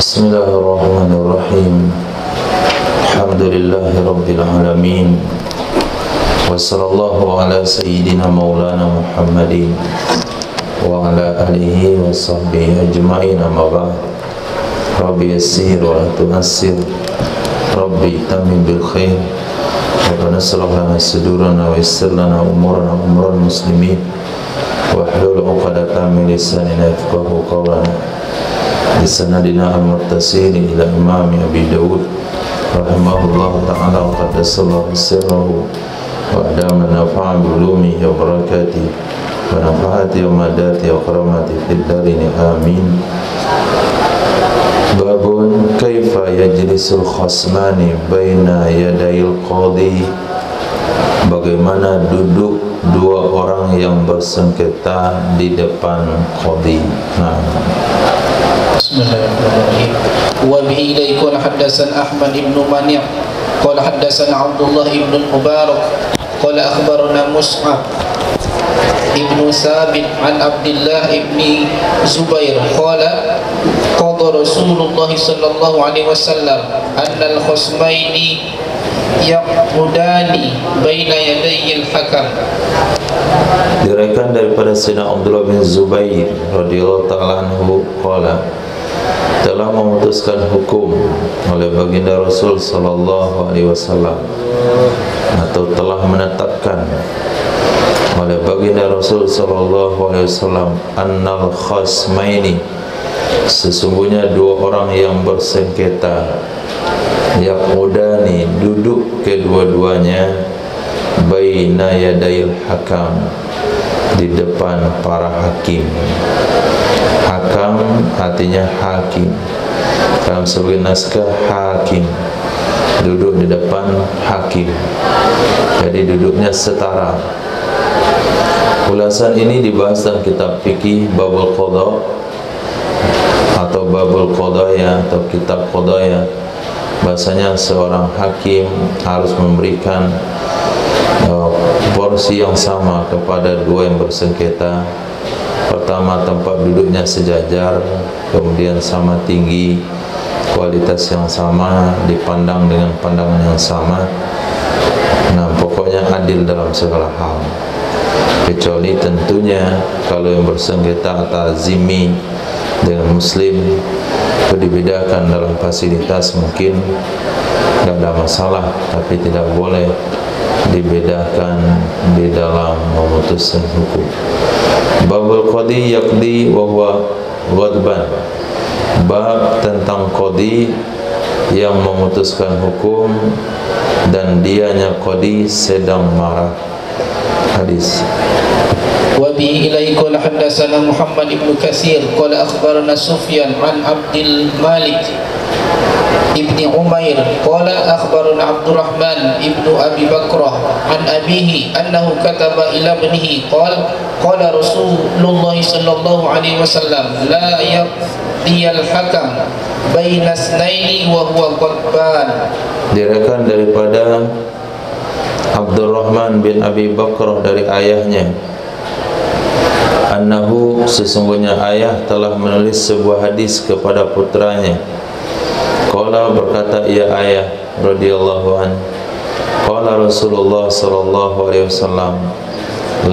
Bismillahirrahmanirrahim. Alhamdulillahi rabbil alamin. Wa sallallahu ala sayyidina maulana Muhammadin wa ala alihi wa sahbihi ajma'in, amma ba'd. Rabbi yassir wa la tu'assir, Rabbi tamim bil khair. Rabbana shrah lana sudurana wa yassir lana umurana umral muslimin wa hlul 'uqdatam min lisanina yafqahu qawlana. Bisanadina al-muttasil ila Imam Abi Dawud rahimahullah ta'ala wa qaddasallahu sirrahu wa adama nafa'a bi wa barakatihi wa nafa'ati wa madati wa karamati fid darini amin. Babun kaifa yajlisul khasmani baina yadayil qadhi. Bagaimana duduk dua orang yang bersengketa di depan qadhi. Nah, Bismillahirrahmanirrahim. Wa bihi ilayhi qala haddatsana Ahmad ibn Mani' qala haddatsana Abdullah ibn Mubarak qala akhbarana Mus'ab ibn Sabit an Abdullah ibn Zubair qala qada Rasulullah sallallahu alaihi wasallam anna al-khasmaini yaqudani baina yadayil hakam. Diriwayatkan daripada Sayyidina Abdullah bin Zubair radhiyallahu ta'ala anhu qala, telah memutuskan hukum oleh baginda Rasul sallallahu alaihi wasallam, atau telah menetapkan oleh baginda Rasul sallallahu alaihi wasallam, annal khasmaini, sesungguhnya dua orang yang bersengketa, yaqudani, duduk kedua-duanya, baina yadayil hakam, di depan para hakim. Hakam artinya hakim, dalam sebagian naskah hakim, duduk di depan hakim, jadi duduknya setara. Ulasan ini dibahas dalam kitab fikih Babul Qadha atau Babul Qadaya atau kitab Qadaya. Bahasanya seorang hakim harus memberikan porsi yang sama kepada dua yang bersengketa. Pertama, tempat duduknya sejajar, kemudian sama tinggi, kualitas yang sama, dipandang dengan pandangan yang sama. Nah, pokoknya adil dalam segala hal. Kecuali tentunya kalau yang bersengketa antara zimmi dengan muslim, itu dibedakan dalam fasilitas, mungkin tidak ada masalah, tapi tidak boleh dibedakan di dalam memutuskan hukum. Babul qadi yaqdi wa huwa ghadban. Bab tentang qadi yang memutuskan hukum dan dianya qadi sedang marah. Hadis. Wa bihi ilayhi qala haddatsana Muhammad ibn Katsir qala akhbarana Sufyan an Abdul Malik ibni Umair qala akhbarana Abdurrahman ibnu Abi Bakrah an abihi annahu kataba ila ibnihi qala qala Rasulullah sallallahu alaihi wasallam la yaqdiyal hakam baina itsnaini wa huwa qadban. Diriwayatkan daripada Abdurrahman bin Abi Bakrah dari ayahnya, annahu, sesungguhnya ayah telah menulis sebuah hadis kepada putranya. Qala, berkata ia ayah radhiyallahu an, qala Rasulullah sallallahu alaihi wasallam,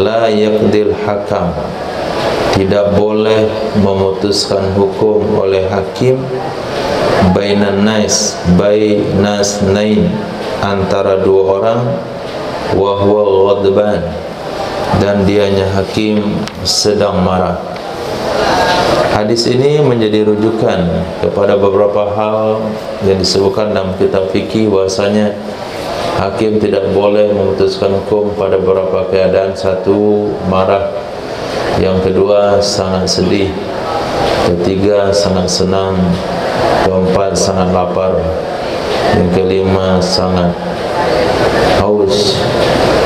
la yaqdil hakam, tidak boleh memutuskan hukum oleh hakim, bainan nas, bainas nain, antara dua orang, wa huwa ghadban, dan dianya hakim sedang marah. Hadis ini menjadi rujukan kepada beberapa hal yang disebutkan dalam kitab fikih, bahwasanya hakim tidak boleh memutuskan hukum pada beberapa keadaan. Satu, marah. Yang kedua, sangat sedih. Ketiga, sangat senang. Keempat, sangat lapar. Yang kelima, sangat haus.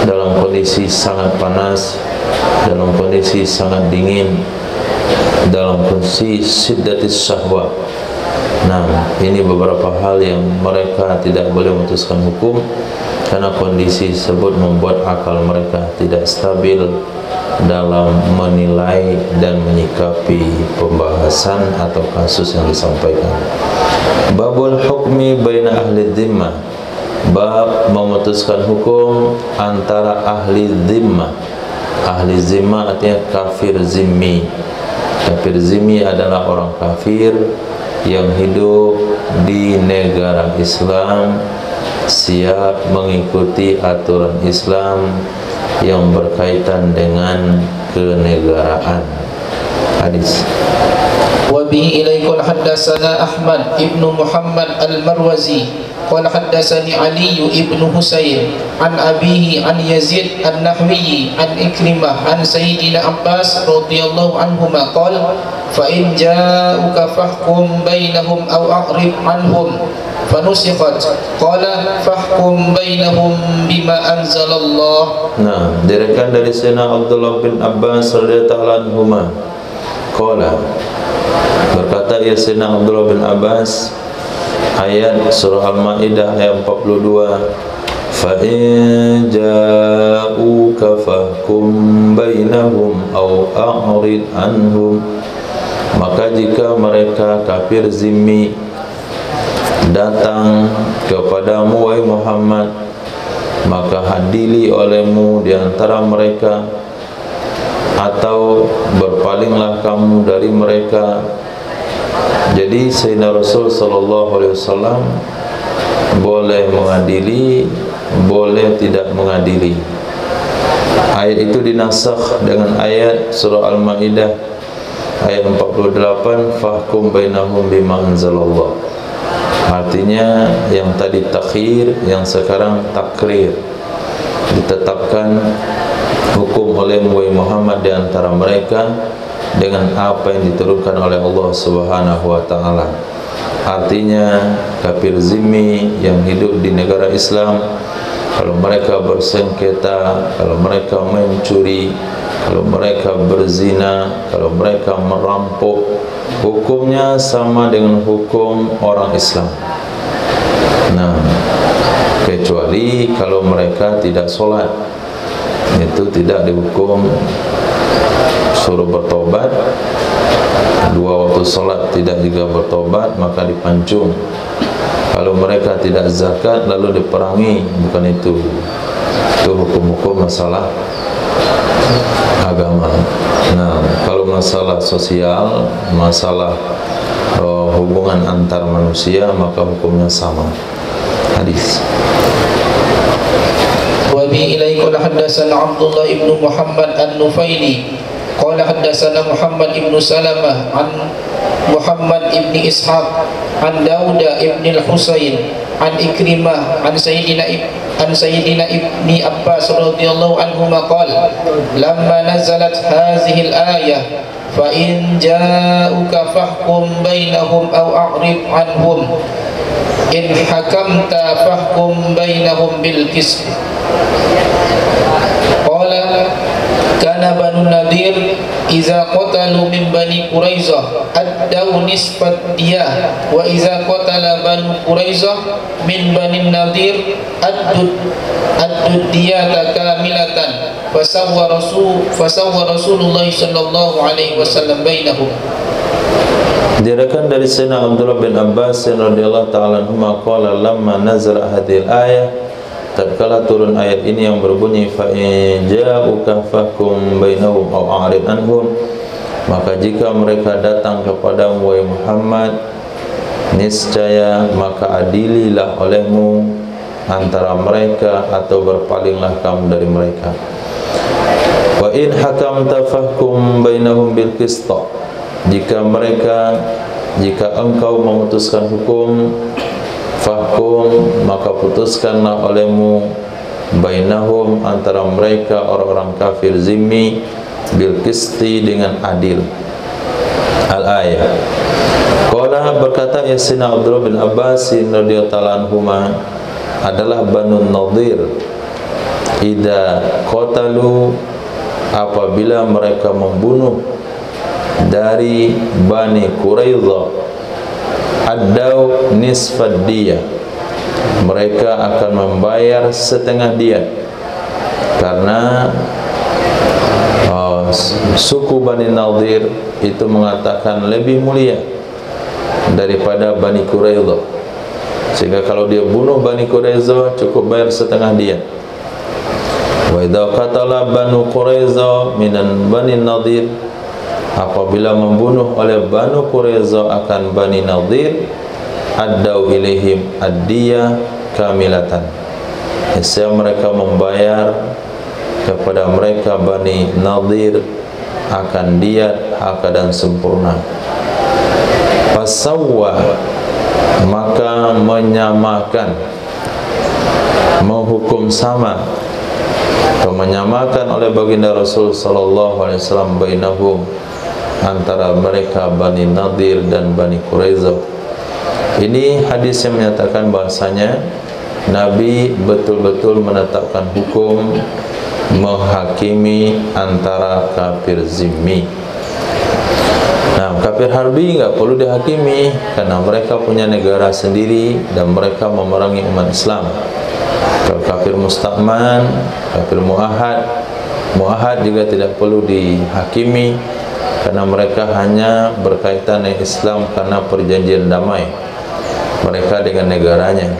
Dalam kondisi sangat panas, dalam kondisi sangat dingin, dalam kondisi syiddatis syahwah. Nah, ini beberapa hal yang mereka tidak boleh memutuskan hukum karena kondisi tersebut membuat akal mereka tidak stabil, dalam menilai dan menyikapi pembahasan atau kasus yang disampaikan. Babul hukmi baina ahli dhimmah, bab memutuskan hukum antara ahli dhimmah. Ahli zimmah artinya kafir zimmi. Kafir zimmi adalah orang kafir yang hidup di negara Islam, siap mengikuti aturan Islam yang berkaitan dengan kenegaraan. Hadis. Wa bi ilaikul haddatsana Ahmad ibnu Muhammad al-Marwazi qala haddatsani Ali ibnu Husain an abihi an Yazid an-Nahwi an Ikrimah an Sayyidina Abbas radhiyallahu anhuma qala fa in ja'uka fahkum bainahum aw a'rib anhum fanusikhat qala fahkum bainahum bima anzalallah. Nah, diriwayatkan dari Sayyidina Abdullah bin Abbas radhiyallahu anhuma qala, berkata ya Sayyidina Abdullah bin Abbas, ayat surah Al-Maidah ayat 42, fa in ja'uka fahkum bainahum aw a'rid anhum, maka jika mereka kafir zimmi datang kepadamu wahai Muhammad, maka hadili olehmu di antara mereka atau berpalinglah kamu dari mereka. Jadi Sayyidina Rasul sallallahu alaihi wasallam boleh mengadili, boleh tidak mengadili. Ayat itu dinasakh dengan ayat surah Al-Maidah ayat 48, fahkum bainahum bima anzalallah. Artinya yang tadi takhir, yang sekarang takrir. Ditetapkan hukum oleh Muhammad di antara mereka dengan apa yang diturunkan oleh Allah Subhanahu wa taala. Artinya kafir zimmi yang hidup di negara Islam, kalau mereka bersengketa, kalau mereka mencuri, kalau mereka berzina, kalau mereka merampok, hukumnya sama dengan hukum orang Islam. Nah, kecuali kalau mereka tidak sholat, itu tidak dihukum suruh bertobat. Dua waktu sholat tidak juga bertobat, maka dipancung. Kalau mereka tidak zakat lalu diperangi, bukan itu. Itu hukum-hukum masalah agama. Nah, kalau masalah sosial, masalah hubungan antar manusia, maka hukumnya sama. Hadis. Wa bi ilaikul haddatsana Abdullah ibnu Muhammad an-Nufaili qala haddatsana Muhammad ibnu Salamah an Muhammad ibni Ishaq an Daud ibni al-Husain an Ikrimah an Sayyidina ibni Abbas radhiyallahu anhuma qala lamma nazalat hadhihi al-ayah fa in ja'uka fahkum bainahum aw a'rid anhum in hakamta fahkum bainahum bil qist. Qala kana Banu Nadir iza qatalu min Bani Quraizah addaw nisfat diyah wa iza qatala Banu Quraizah min Bani Nadir addud diyata kamilatan fasawwa Rasulullah sallallahu alaihi wasallam bainahum. Diriwayatkan dari Sayyidina Abdullah bin Abbas radhiyallahu ta'ala anhuma qala lamma nazala hadhil ayah, tatkala turun ayat ini yang berbunyi fa in ja'uka fahkum bainahum aw a'rid anhum, maka jika mereka datang kepadamu wahai Muhammad, niscaya maka adililah olehmu antara mereka atau berpalinglah kamu dari mereka. Wa in hakamta fahkum bainahum bil qist, jika engkau memutuskan hukum, fahkum maka putuskanlah olehmu bainahum antara mereka orang-orang kafir zimmi bil qisti dengan adil. Al-ayah. Qala berkata ya Sayyidina Abdullah bin Abbas radhiyallahu anhuma adalah Banu Nadir idza qatalu, apabila mereka membunuh dari Bani Quraidah addaw nisfad diyah, mereka akan membayar setengah diyah karena suku Bani Nadir itu mengatakan lebih mulia daripada Bani Quraidah, sehingga kalau dia bunuh Bani Quraidah cukup bayar setengah dia. Wa idza qatala Banu Quraidah minan Bani Nadir, apabila membunuh oleh Banu Quraidah akan Bani Nadir, addau ilaihim ad-diyah kamilatan, sehingga mereka membayar kepada mereka Bani Nadir akan diat keadaan sempurna. Fasawwa, maka menyamakan, menghukum sama atau menyamakan oleh baginda Rasul sallallahu alaihi wasallam bainahum, antara mereka Bani Nadir dan Bani Quraidah. Ini hadis yang menyatakan bahasanya Nabi betul-betul menetapkan hukum menghakimi antara kafir zimmi. Nah, kafir harbi enggak perlu dihakimi karena mereka punya negara sendiri dan mereka memerangi umat Islam. Kalau kafir musta'man, kafir muahad juga tidak perlu dihakimi karena mereka hanya berkaitan dengan Islam karena perjanjian damai mereka dengan negaranya.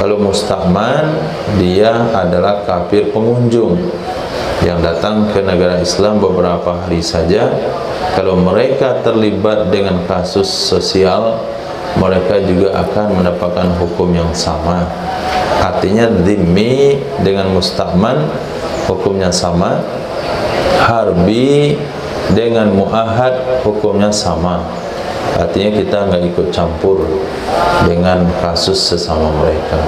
Kalau musta'man, dia adalah kafir pengunjung yang datang ke negara Islam beberapa hari saja. Kalau mereka terlibat dengan kasus sosial, mereka juga akan mendapatkan hukum yang sama. Artinya dhimmi dengan musta'man hukumnya sama, harbi dengan muahad hukumnya sama. Artinya kita enggak ikut campur dengan kasus sesama mereka.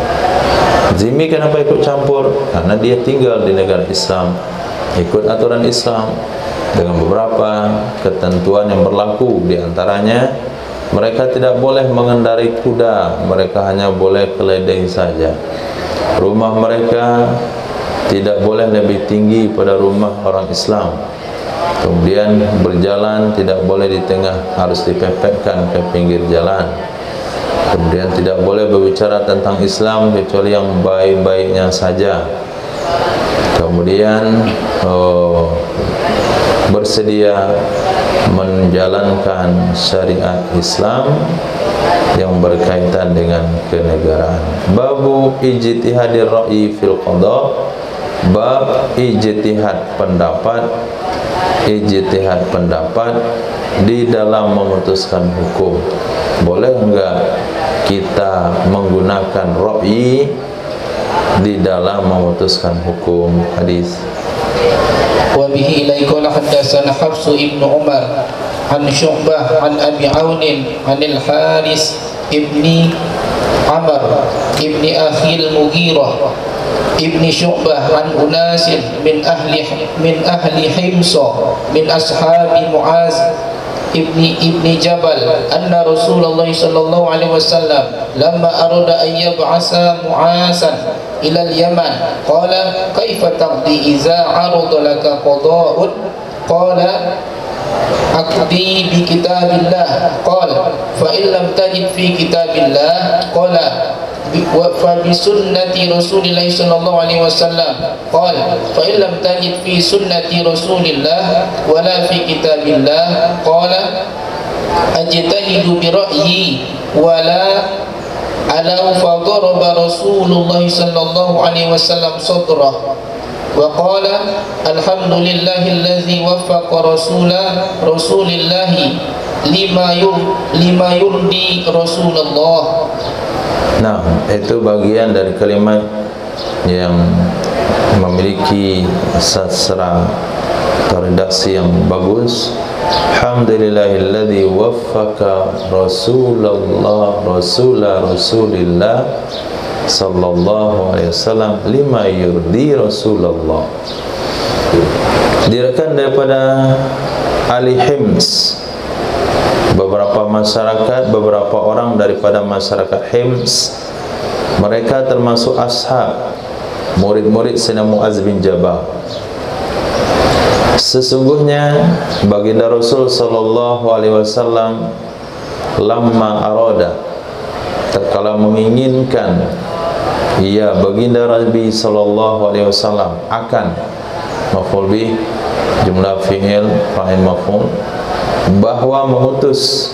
Zimmi kenapa ikut campur? Karena dia tinggal di negara Islam, ikut aturan Islam dengan beberapa ketentuan yang berlaku. Di antaranya mereka tidak boleh mengendarai kuda, mereka hanya boleh keledai saja. Rumah mereka tidak boleh lebih tinggi pada rumah orang Islam. Kemudian berjalan tidak boleh di tengah, harus dipepetkan ke pinggir jalan. Kemudian tidak boleh berbicara tentang Islam kecuali yang baik-baiknya saja. Kemudian bersedia menjalankan syariat Islam yang berkaitan dengan kenegaraan. Babu ijtihadir ra'yi fil qada, bab ijtihad pendapat di dalam memutuskan hukum. Boleh enggak kita menggunakan ra'yi di dalam memutuskan hukum? Hadis. Wa bihi ilaika hadatsana Hafs ibn Umar an Syu'bah an Abi Aun an al-Haris ibni Amr ibni Akhil Mughirah ibni Syu'bah an Unas min ahli Himsa min ashabi Muaz ibni Jabal anna Rasulullah sallallahu alaihi wasallam lamma arada an yab'asa Mu'azan ila al-Yaman qala kaifa taqdi idza arada laka qada'un qala aqdi bi kitabillah qala fa in lam tajid fi kitabillah qala fa bi sunnati Rasulillah sallallahu alaihi wasallam qala fa in lam tajid fi sunnati Rasulillah wala fi kitabillah qala ajtahidu bi ra'yi wala ala fa daraba Rasulullah sallallahu alaihi wasallam sadrah wa qala alhamdulillahillazi waffaqa Rasulillah lima yurdi Rasulullah. Nah, itu bagian dari kalimat yang memiliki sastra atau redaksi yang bagus. Alhamdulillahilladzi waffaqa Rasulillah sallallahu alaihi wasallam lima yurdi Rasulullah. Dirikan daripada ahli Hims, beberapa orang daripada masyarakat Hims, mereka termasuk ashab, murid-murid Sayyidina Muaz bin Jabal. Sesungguhnya baginda Rasul sallallahu alaihi wasallam lamma arada, tatkala menginginkan, baginda Nabi sallallahu alaihi wasallam akan maf'ul bih, jumlah fi'il, fa'il maf'ul, bahwa mengutus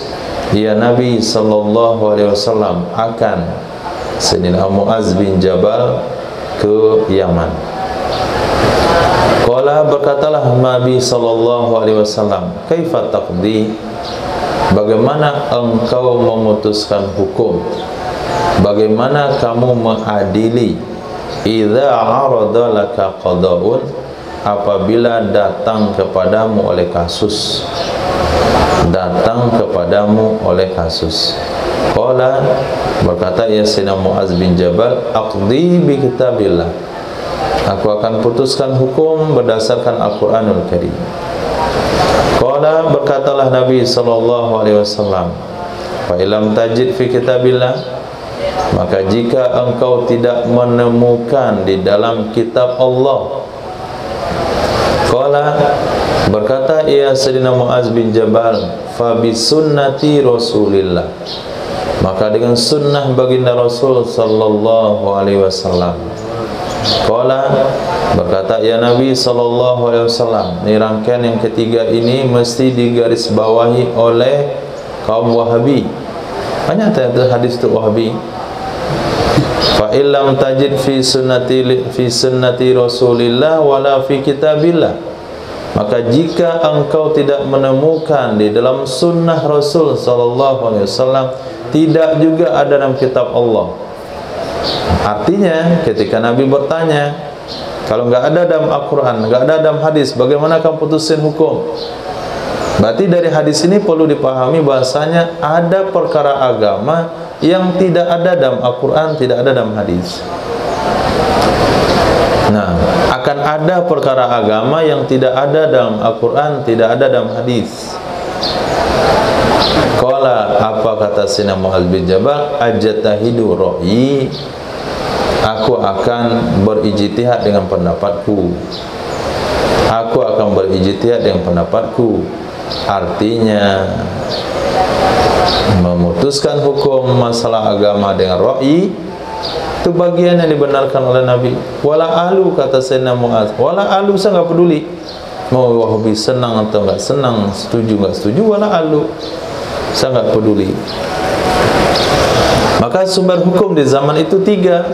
ya Nabi sallallahu alaihi wasallam akan Sayyidina Muaz bin Jabal ke Yaman. Qala, berkatalah Nabi sallallahu alaihi wasallam, kaifa taqdi, bagaimana engkau memutuskan hukum, bagaimana kamu mengadili, idza arada laka qada'un, apabila datang kepadamu oleh kasus, datang kepadamu oleh kasus. Qala, berkata ya Sayyidina Muaz bin Jabal, aqdi bi kitabillah, aku akan putuskan hukum berdasarkan Al-Quranul Karim. Qala, berkatalah Nabi sallallahu alaihi wasallam, fa illam tajid fi kitabillah, maka jika engkau tidak menemukan di dalam kitab Allah. Qala, berkata ya Sayyidina Muaz bin Jabal, fa bi sunnati Rasulillah, maka dengan sunnah baginda Rasul sallallahu alaihi wasallam. Qala, berkata ya Nabi sallallahu alaihi wasallam, ini rangkaian yang ketiga ini mesti digarisbawahi oleh kaum Wahabi. Banyak ternyata hadis itu Wahabi. Fa illam tajid fi sunnati Rasulillah wala fi kitabillah, maka jika engkau tidak menemukan di dalam sunnah Rasul sallallahu alaihi wasallam, tidak juga ada dalam kitab Allah. Artinya ketika Nabi bertanya, kalau enggak ada dalam Al-Quran, enggak ada dalam hadis, bagaimana kamu putusin hukum? Berarti dari hadis ini perlu dipahami bahasanya ada perkara agama yang tidak ada dalam Al-Quran, tidak ada dalam hadis. Nah, akan ada perkara agama yang tidak ada dalam Al-Quran, tidak ada dalam hadis. Qala, apa kata Sayyidina Muaz bin Jabal, ajtahidu ra'yi, aku akan berijtihad dengan pendapatku, aku akan berijtihad dengan pendapatku. Artinya memutuskan hukum masalah agama dengan ra'yi itu bagian yang dibenarkan oleh Nabi. Wala alu, kata Sayyidina Muaz, wala alu, saya enggak peduli mau Wahabi senang atau enggak senang, setuju enggak setuju, wala alu, saya enggak peduli. Maka sumber hukum di zaman itu tiga.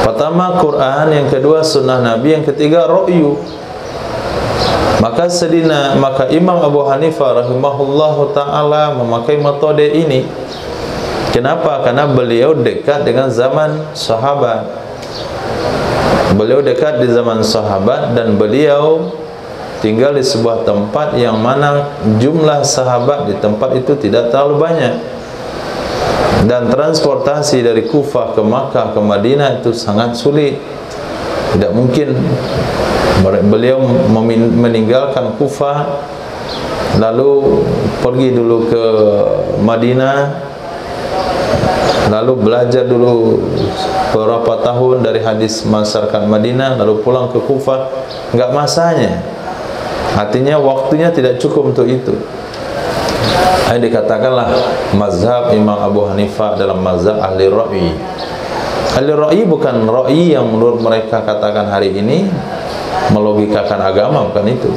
Pertama Quran, yang kedua sunnah Nabi, yang ketiga ra'yu. Maka Imam Abu Hanifah rahimahullahu ta'ala memakai metode ini. Kenapa? Karena beliau dekat dengan zaman sahabat. Beliau dekat di zaman sahabat dan beliau tinggal di sebuah tempat yang mana jumlah sahabat di tempat itu tidak terlalu banyak. Dan transportasi dari Kufah ke Makkah ke Madinah itu sangat sulit. Tidak mungkin beliau meninggalkan Kufah lalu pergi dulu ke Madinah, lalu belajar dulu beberapa tahun dari hadis masyarakat Madinah, lalu pulang ke Kufah. Enggak masanya. Artinya waktunya tidak cukup untuk itu. Ini dikatakanlah mazhab Imam Abu Hanifah dalam mazhab ahli ra'yi. Ahli ra'yi bukan ra'yi yang menurut mereka katakan hari ini melogikakan agama, bukan itu.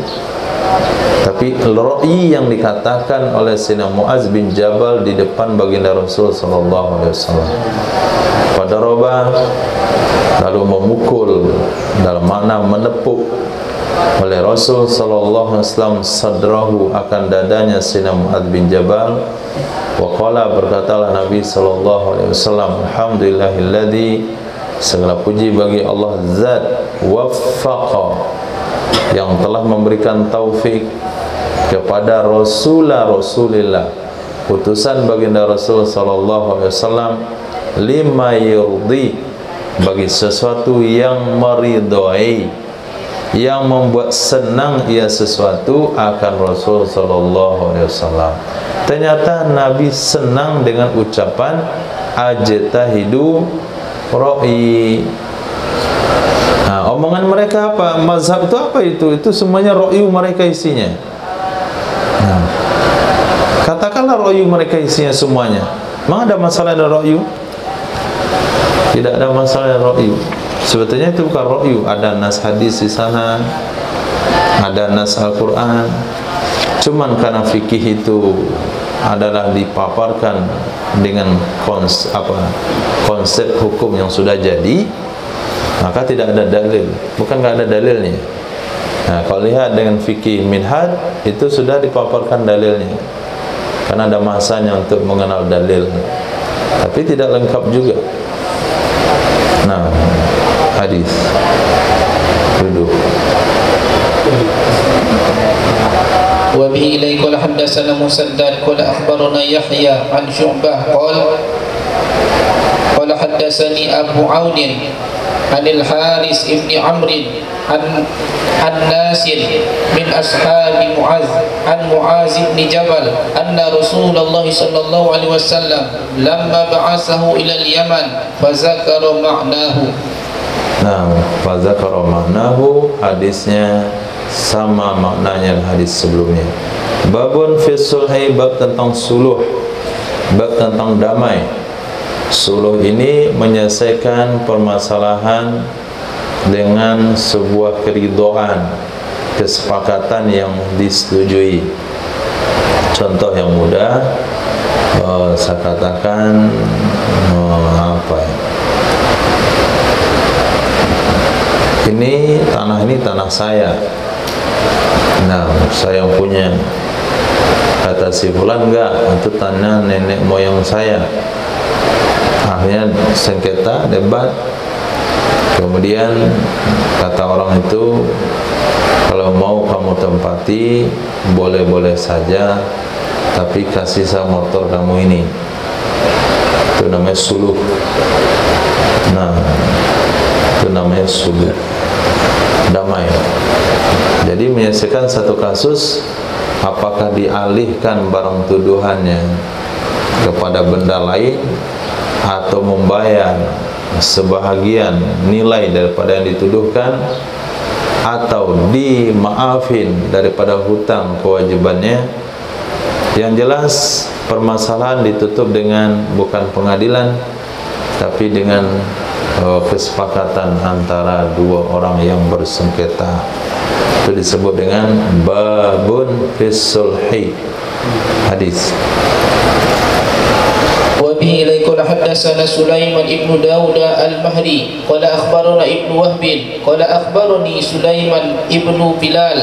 Tapi ra'yi yang dikatakan oleh Sayyidina Muaz bin Jabal di depan baginda Rasul sallallahu alaihi wasallam. Pada roba, lalu memukul, dalam makna menepuk oleh Rasul sallallahu alaihi wasallam sadrahu, akan dadanya Sayyidina Muaz bin Jabal. Wa qala, berkatalah Nabi sallallahu alaihi wasallam, alhamdulillahilladzi, segala puji bagi Allah zat waffaqa, yang telah memberikan taufik kepada Rasulillah, utusan baginda Rasul sallallahu alaihi wasallam, lima yurdi, bagi sesuatu yang meridhai, yang membuat senang ia sesuatu akan Rasul sallallahu alaihi wasallam. Ternyata Nabi senang dengan ucapan ajtahidu ra'yi. Nah, omongan mereka apa? Mazhab itu apa itu? Itu semuanya ra'yu mereka isinya. Nah, katakanlah ra'yu mereka isinya semuanya. Memang ada masalah dengan ra'yu? Tidak ada masalah dengan ra'yu. Sebetulnya itu bukan ra'yu, ada nas hadis di sana, ada nas Al-Quran. Cuman karena fikih itu adalah dipaparkan dengan konsep hukum yang sudah jadi, maka tidak ada dalil. Bukan nggak ada dalilnya. Nah, kalau lihat dengan fikih minhaj, itu sudah dipaparkan dalilnya, karena ada masanya untuk mengenal dalil, tapi tidak lengkap juga. Nah, hadis duduk. Wa bihi ilaihi qala haddatsana Musaddad qala akhbarana Yahya an Syu'bah qala haddatsani Abu Aun an al-Haris ibn Amr an Nasir min ashabi Mu'az an Mu'az ibn Jabal anna Rasulullah sallallahu alaihi wasallam lamma ba'athahu ila al-Yaman fa zakara ma'nahu. Nah, fa zakara ma'nahu, hadisnya sama maknanya hadis sebelumnya. Babun fi sulhi, bab tentang suluh, bab tentang damai. Suluh ini menyelesaikan permasalahan dengan sebuah keridhaan, kesepakatan yang disetujui. Contoh yang mudah, saya katakan ini tanah saya. Nah, saya punya. Kata si fulan, enggak, itu tanah nenek moyang saya. Akhirnya sengketa, debat. Kemudian kata orang itu, kalau mau kamu tempati, boleh-boleh saja, tapi kasih saya motor kamu ini. Itu namanya suluh. Nah, itu namanya suluh, damai. Jadi menyelesaikan satu kasus, apakah dialihkan barang tuduhannya kepada benda lain, atau membayar sebahagian nilai daripada yang dituduhkan, atau dimaafin daripada hutang kewajibannya. Yang jelas permasalahan ditutup dengan bukan pengadilan, tapi dengan kesepakatan antara dua orang yang bersengketa. Itu disebut dengan babun fis sulhi. Hadis. Wa bihi ilaihi qala haddatsana Sulaiman ibn Dawud al-Mahri qala akhbarana Ibnu Wahb qala akhbarani Sulaiman ibn Bilal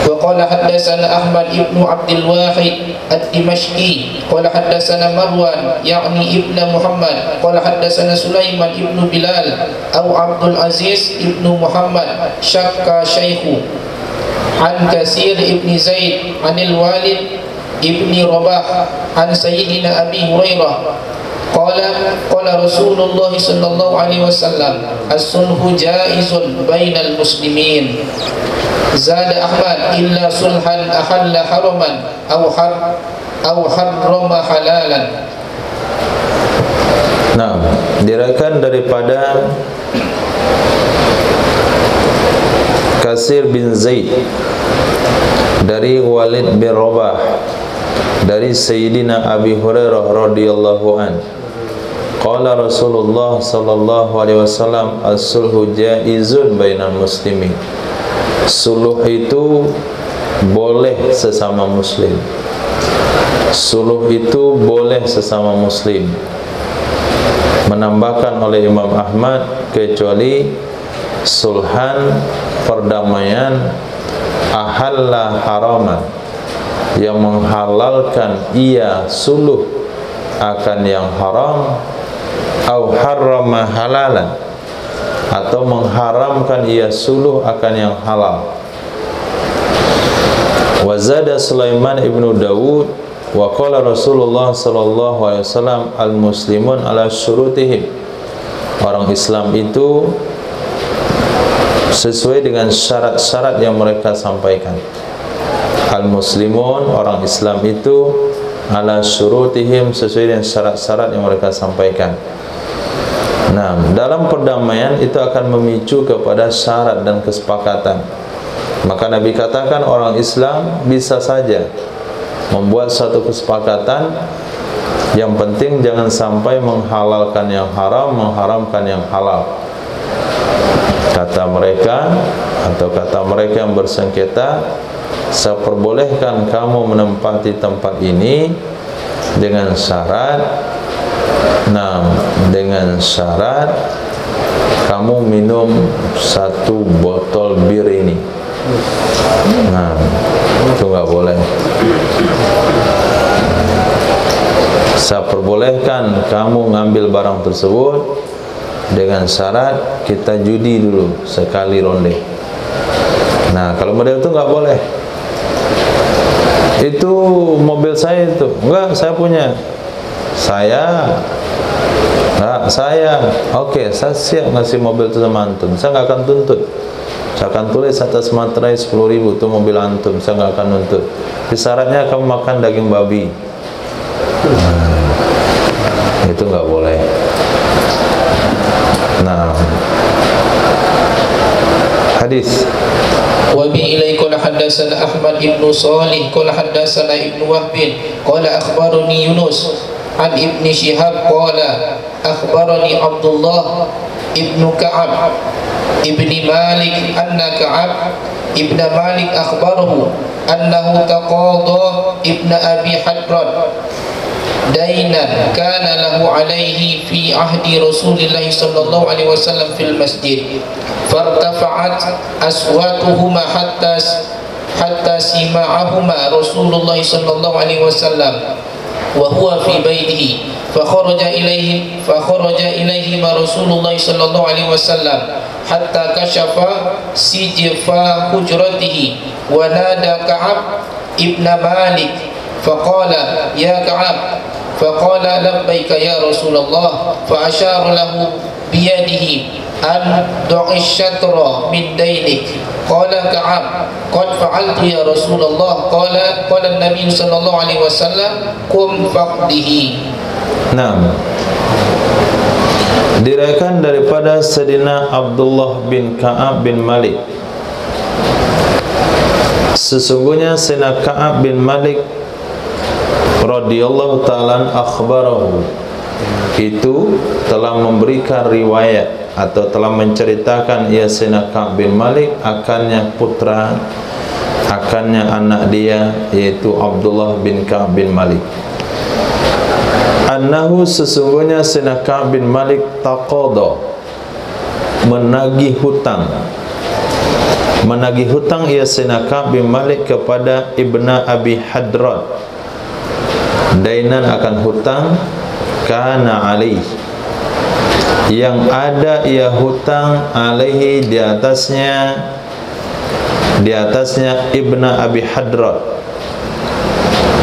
wa qala haddatsana Ahmad ibn Abdul Wahid ad-Dimashqi qala haddatsana Marwan yakni ibn Muhammad qala haddatsana Sulaiman ibn Bilal atau Abdul Aziz ibn Muhammad syakka syaikhu an Katsir ibn Zaid anil Walid ibn Rabah an Sayyidina Abi Hurairah qala Rasulullah sallallahu alaihi wasallam as-sulhu jaizun bainal muslimin. Zada Ahmad illa sulhan ahalla haraman aw harrama halalan. Nah, diriwayatkan daripada Katsir bin Zaid dari Walid bin Rabah dari Sayyidina Abi Hurairah radhiyallahu an, qala Rasulullah sallallahu alaihi wasallam as-sulhu jaizun bainal muslimin. Suluh itu boleh sesama muslim. Suluh itu boleh sesama muslim. Menambahkan oleh Imam Ahmad, kecuali sulhan, perdamaian, ahalla haraman, yang menghalalkan ia suluh akan yang haram, au harrama halalan, atau mengharamkan ia suluh akan yang halal. Wa zada Sulaiman ibnu Dawud wa qala Rasulullah sallallahu alaihi wasallam al-muslimun ala syurutihim. Orang Islam itu sesuai dengan syarat-syarat yang mereka sampaikan. Al-muslimun, orang Islam itu ala syurutihim, sesuai dengan syarat-syarat yang mereka sampaikan. Nah, dalam perdamaian itu akan memicu kepada syarat dan kesepakatan. Maka Nabi katakan orang Islam bisa saja membuat suatu kesepakatan Yang penting jangan sampai menghalalkan yang haram, mengharamkan yang halal. Kata mereka yang bersengketa, saya perbolehkan kamu menempati tempat ini dengan syarat, kamu minum 1 botol bir ini. Nah, itu nggak boleh. Saya perbolehkan kamu ngambil barang tersebut dengan syarat kita judi dulu sekali ronde. Nah, kalau model itu nggak boleh. Itu mobil saya itu, enggak, saya punya. Oke, saya siap ngasih mobil itu sama antum. Saya nggak akan tuntut. Saya akan tulis atas materai 10.000 itu mobil antum. Saya nggak akan nuntut. Tapi syaratnya kamu makan daging babi. Itu nggak boleh. Nah, hadis. Wa bi ilai qala hadatsana Ahmad ibnu Shalih qala hadatsana Ibnu Wahb qala akhbarani Yunus an Ibni Syihab qala akhbarani Abdullah ibnu Ka'ab ibni Malik anna Ka'ab ibn Malik akhbarahu annahu taqadha ibn Abi Hadrat dainan kana lahu alaihi fi ahdi Rasulillah sallallahu alaihi wasallam fil masjid fartafa'at aswatuhuma hatta sima'ahuma Rasulullah sallallahu alaihi wasallam wa huwa fi baitihi fakharaja ilaihima Rasulullah sallallahu alaihi wasallam hatta kashafa sijfa hujratihi wa nada Ka'ab ibn Malik faqala ya Ka'ab faqala labbaika ya Rasulullah fa asyara lahu biyadihi an du'i syatra min dainik qala Ka'ab qad fa'altu ya Rasulullah qala an-nabi sallallahu alaihi wasallam kum faqdihi. Naam. Diriwayatkan daripada Sayyidina Abdullah bin Ka'ab bin Malik, sesungguhnya Sayyidina Ka'ab bin Malik radhiyallahu ta'ala akhbarahu, itu telah memberikan riwayat atau telah menceritakan ia Sayyidina Ka'ab bin Malik akannya anak dia yaitu Abdullah bin Ka'ab bin Malik, annahu sesungguhnya Sayyidina Ka'ab bin Malik taqadha, menagih hutang ia Sayyidina Ka'ab bin Malik kepada Ibnu Abi Hadrat, dainan akan hutang, kana alaih, yang ada ia hutang, alaihi di atasnya Ibnu Abi Hadrat.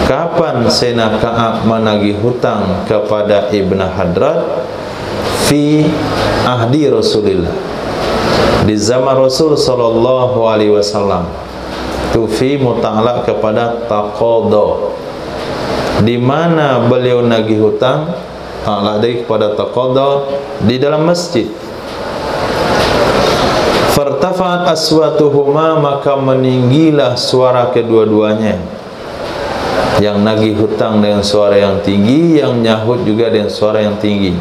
Kapan Sayyidina Ka'ab menagih hutang kepada Ibnu Hadrat? Fi ahdi Rasulillah, di zaman Rasul sallallahu alaihi wasallam. Tu fi muta'alaq kepada taqadha, di mana beliau nagih hutang, ta'alaq dari kepada taqadha, di dalam masjid. Fartafa'at aswatuhuma, maka meninggilah suara kedua-duanya, yang nagih hutang dengan suara yang tinggi, yang nyahut juga dengan suara yang tinggi.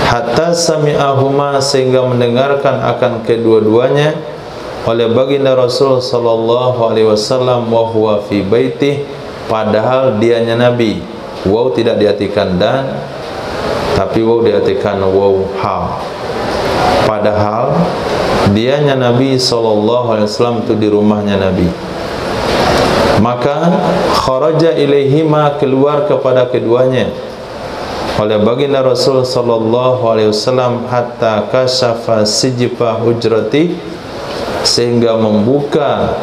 Hatta sami'ahuma, sehingga mendengarkan akan kedua-duanya oleh baginda Rasul sallallahu alaihi wasallam, wa huwa fi baitih, padahal dianya Nabi. Waw tidak diartikan dan, tapi waw diartikan waw hal. Padahal dianya Nabi sallallahu alaihi wasallam itu di rumahnya Nabi. Maka kharaja ilaihima, keluar kepada keduanya oleh baginda Rasul sallallahu alaihi wasallam, hatta kashafa sijfa hujrati, sehingga membuka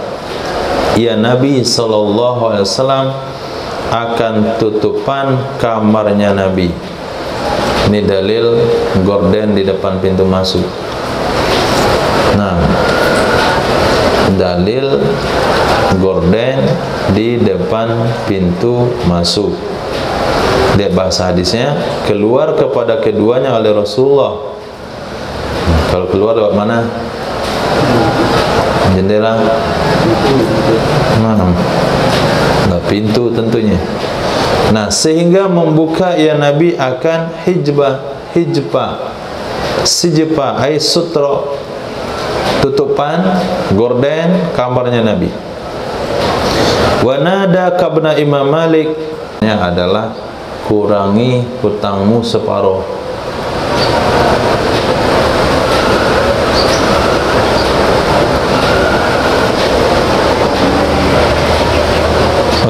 ia Nabi sallallahu alaihi wasallam akan tutupan kamarnya Nabi. Ini dalil gorden di depan pintu masuk. Nah, dalil gorden di depan pintu masuk. Dia bahasa hadisnya, keluar kepada keduanya oleh Rasulullah. Kalau keluar lewat mana? Jendela. Nah, pintu tentunya. Nah, sehingga membuka ya Nabi akan sijpa ay sutra, tutupan gorden kamarnya Nabi. Wa nada kabna Imam Malik, yang adalah kurangi hutangmu separuh.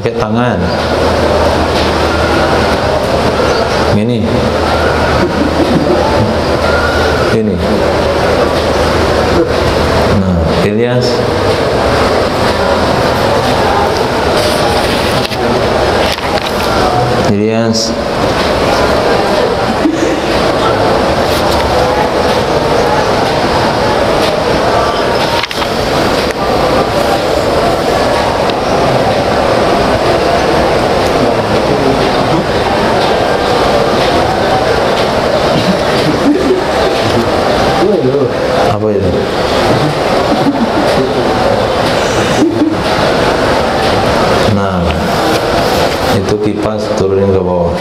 Pakai tangan ini nah, Ilyas apa itu? Nah, itu kipas turunin ke bawah.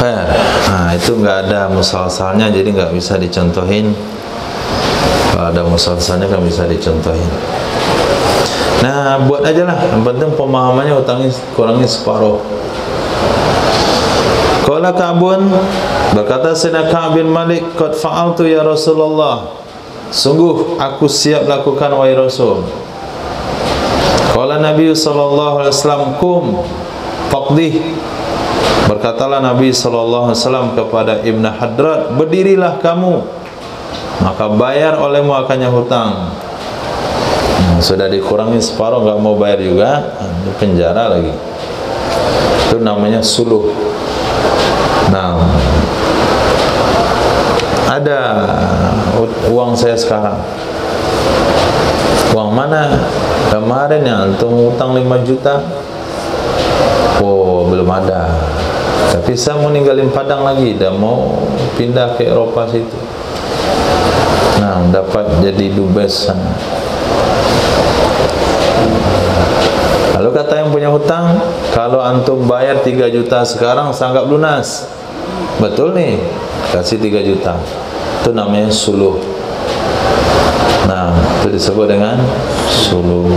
Nah, itu nggak ada musalsalnya, jadi nggak bisa dicontohin. Kalau ada musalsalnya kan bisa dicontohin. Nah, buat aja lah. Yang penting pemahamannya utangnya kurangi separuh. Qala Ka'bun, berkata Sayyidina Ka'b bin Malik, qad fa'altu ya Rasulullah, sungguh aku siap lakukan wahai Rasul. Qala Nabi sallallahu alaihi wasallam, kum faqdih, berkatalah Nabi sallallahu alaihi wasallam kepada Ibn Hadrat, berdirilah kamu, maka bayar olehmu akannya hutang. Sudah dikurangi separuh, enggak mau bayar juga, di penjara lagi. Itu namanya suluh. Nah, ada uang saya sekarang. Uang mana? Kemarin yang antum utang 5 juta. Oh, belum ada. Tapi saya mau ninggalin Padang lagi, dah mau pindah ke Eropa situ. Nah, dapat jadi dubes sana. Lalu kata yang punya hutang, kalau antum bayar 3 juta sekarang, saya anggap lunas. Betul nih, kasih 3 juta. Itu namanya suluh. Nah, itu disebut dengan suluh.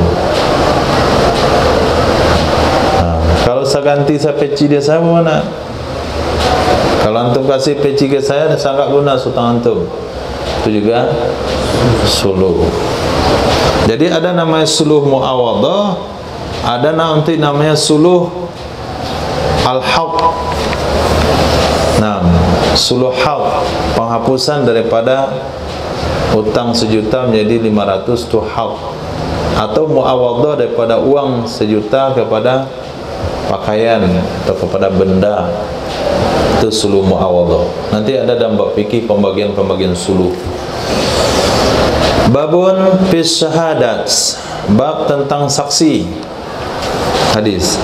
Nah, kalau saya ganti, saya peci dia, saya mana? Kalau antum kasih peci ke saya anggap lunas hutang antum. Itu juga suluh. Jadi ada namanya suluh muawadhah, ada nanti namanya suluh al-haq. Nah, suluh haq, penghapusan daripada hutang 1 juta menjadi 500 itu haq. Atau muawadhah daripada uang 1 juta kepada pakaian atau kepada benda, itu suluh muawadhah. Nanti ada dalam bab fikih pembagian suluh. Babun fis syahadat, bab tentang saksi. Hadis.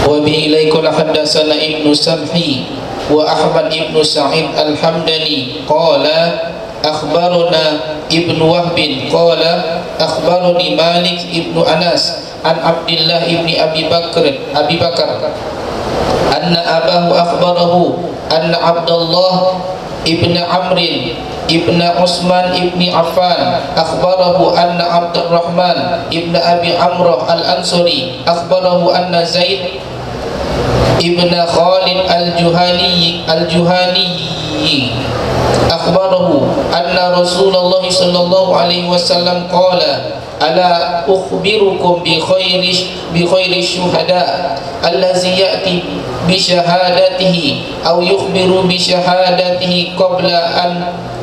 Wa bi ilaika hadatsana Ibnu Samhi wa Ahmad Ibnu Sa'id Al-Hamdani qala akhbarana Ibnu Wahb qala akhbarani Malik Ibnu Anas an Abdullah ibni Abi Bakar anna abahu akhbarahu anna Abdullah ibn Amr ibn Utsman ibn Affan akhbarahu anna Abdurrahman ibn Abi Amrah al-Ansari akhbarahu anna Zaid ibn Khalid al-Juhani akhbarahu anna Rasulullah sallallahu alaihi wasallam qala ala ukhbirukum bi khairi syuhada allazi ya'ti bi syahadatihi aw yukhbiru bi syahadatihi qabla an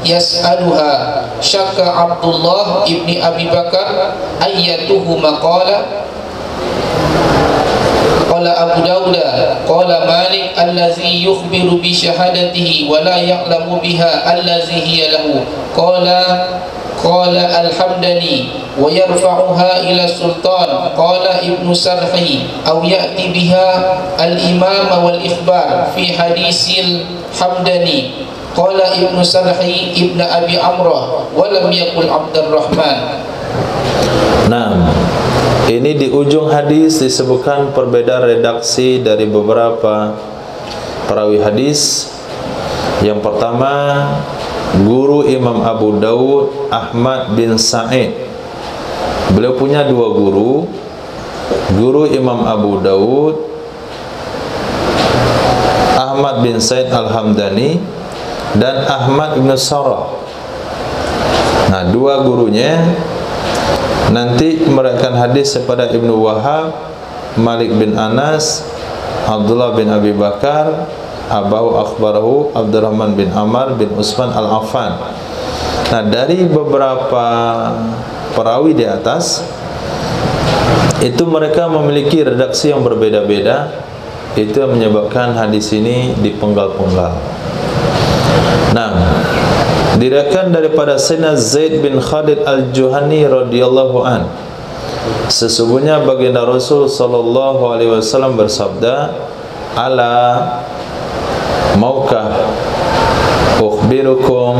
yas'aluha syakka Abdullah ibni Abi Bakar ayyatuhuma qala Abu Dawud qala Malik allazi yukhbiru bi syahadatihi wa la ya'lamu biha allazi hiya lahu qala al-Hamdani wa yarfa'uha ila sultan qala Ibnu Sarhi aw ya'ti biha al-imam wal ikhbar fi hadisil Hamdani qala Ibnu Sarhi Ibnu Abi Amrah wa lam yaqul Abdurrahman. Nah, Ini di ujung hadis disebutkan perbedaan redaksi dari beberapa perawi hadis. Yang pertama, guru Imam Abu Dawud, Ahmad bin Sa'id. Beliau punya dua guru. Guru Imam Abu Dawud, Ahmad bin Sa'id Al-Hamdani, dan Ahmad bin Sarah. Nah, dua gurunya nanti meriwayatkan hadis kepada Ibnu Wahab, Malik bin Anas, Abdullah bin Abi Bakar, Abahu akhbarahu Abdurrahman bin Amr bin Utsman Al-Affan. Nah, dari beberapa perawi di atas itu mereka memiliki redaksi yang berbeda-beda. Itu yang menyebabkan hadis ini dipenggal-penggal. Nah, diriwayatkan daripada Sayyidina Zaid bin Khalid Al-Juhani radhiyallahu an, sesungguhnya baginda Rasul sallallahu alaihi wasallam bersabda, ala maukah ukhbirukum,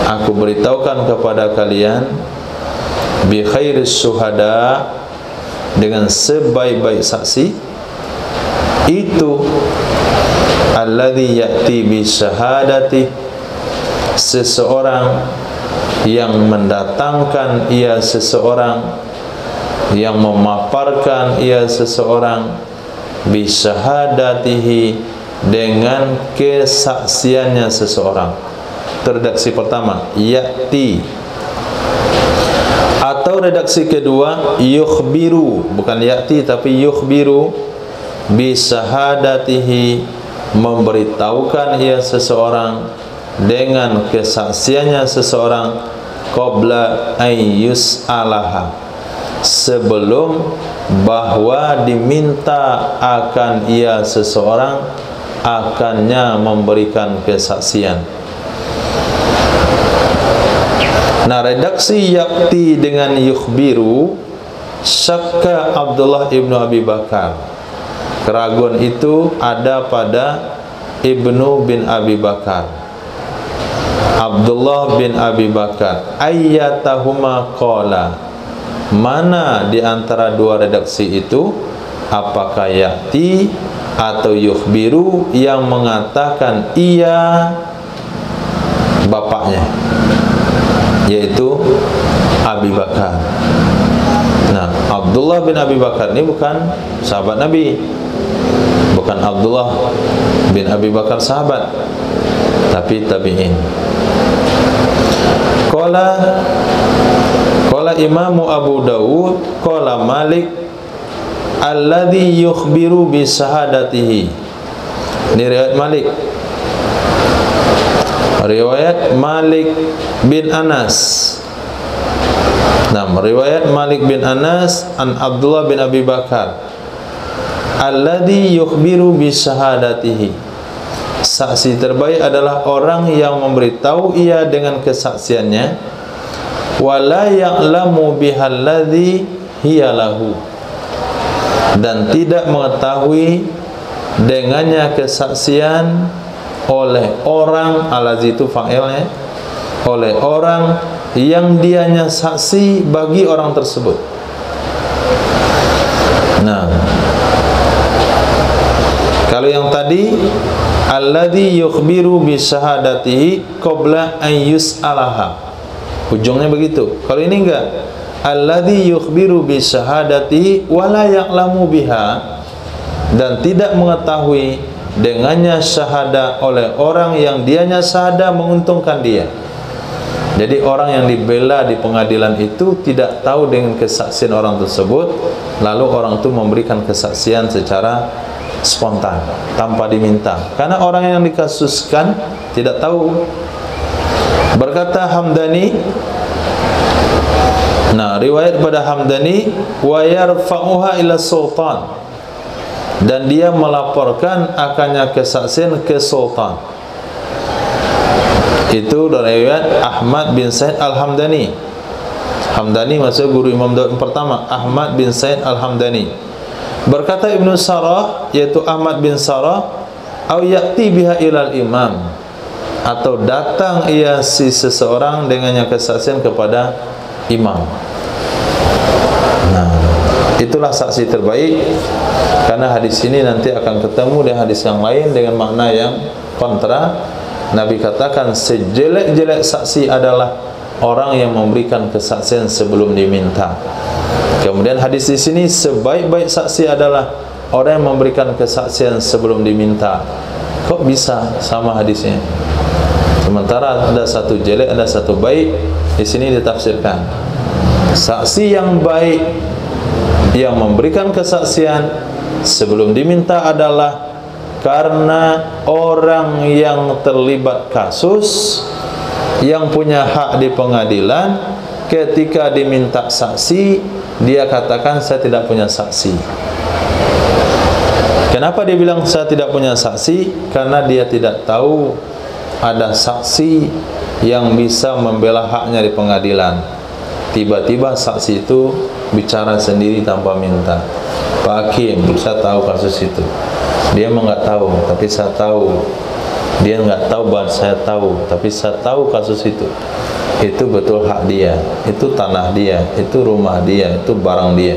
aku beritahukan kepada kalian, bi khairis syuhada, dengan sebaik-baik saksi, itu alladhi ya'ti bi syahadati, seseorang yang mendatangkan ia seseorang, yang memaparkan ia seseorang, bi syahadatihi, dengan kesaksiannya seseorang. Redaksi pertama, ya'ti. Atau redaksi kedua, yukhbiru, bukan ya'ti tapi yukhbiru, bi syahadatihi, memberitahukan ia seseorang dengan kesaksiannya seseorang, qabla ayyus alaha, sebelum bahwa diminta akan ia seseorang akannya memberikan kesaksian. Nah, redaksi yakti dengan yukhbiru, syakka Abdullah ibnu Abi Bakar, keraguan itu ada pada Ibnu bin Abi Bakar, Abdullah bin Abi Bakar, ayyatahuma qala, mana di antara dua redaksi itu, apakah yakti atau yukhbiru, yang mengatakan ia bapaknya, yaitu Abi Bakar. Nah, Abdullah bin Abi Bakar ini bukan sahabat Nabi, bukan Abdullah bin Abi Bakar sahabat, tapi tabi'in. Qala Imam Abu Dawud, qala Malik, alladhi yukhbiru bi syahadatihi. Ini riwayat Malik. Riwayat Malik bin Anas. Nah, riwayat Malik bin Anas an Abdullah bin Abi Bakar, alladhi yukhbiru bi syahadatihi. Saksi terbaik adalah orang yang memberitahu ia dengan kesaksiannya, wala ya'lamu bihalladhi hiya lahu, dan tidak mengetahui dengannya kesaksian oleh orang, alazi itu fa'ilnya, oleh orang yang dianya saksi bagi orang tersebut. Nah, kalau yang tadi alladhi yukhbiru bi syahadatihi qabla an yus'alaha, ujungnya begitu. Kalau ini enggak, alladhi yukhbiru bi syahadatihi wa la ya'lamu biha, dan tidak mengetahui dengannya syahadah oleh orang yang dianya syahadah menguntungkan dia. Jadi orang yang dibela di pengadilan itu tidak tahu dengan kesaksian orang tersebut, lalu orang itu memberikan kesaksian secara spontan tanpa diminta, karena orang yang dikasuskan tidak tahu. Berkata Hamdani, nah, riwayat pada Hamdani, wa yarfa'uha ila sultan, dan dia melaporkan akannya kesaksian ke sultan. Itu dari riwayat Ahmad bin Sa'id Al-Hamdani. Hamdani maksud guru Imam Dawud yang pertama, Ahmad bin Sa'id Al-Hamdani. Berkata Ibnu Sarah, yaitu Ahmad bin Sarah, au ya'ti biha ilal imam, atau datang ia si seseorang dengannya kesaksian kepada imam. Nah, itulah saksi terbaik, karena hadis ini nanti akan ketemu dengan hadis yang lain dengan makna yang kontra. Nabi katakan sejelek-jelek saksi adalah orang yang memberikan kesaksian sebelum diminta. Kemudian hadis di sini sebaik-baik saksi adalah orang yang memberikan kesaksian sebelum diminta. Kok bisa sama hadisnya? Sementara ada satu jelek, ada satu baik. Di sini ditafsirkan saksi yang baik yang memberikan kesaksian sebelum diminta adalah karena orang yang terlibat kasus, yang punya hak di pengadilan, ketika diminta saksi dia katakan saya tidak punya saksi. Kenapa dia bilang saya tidak punya saksi? Karena dia tidak tahu ada saksi yang bisa membela haknya di pengadilan. Tiba-tiba saksi itu bicara sendiri tanpa minta, Pak Hakim, saya tahu kasus itu. Dia memang nggak tahu, tapi saya tahu. Dia nggak tahu bahwa saya tahu, tapi saya tahu kasus itu. Itu betul hak dia, itu tanah dia, itu rumah dia, itu barang dia.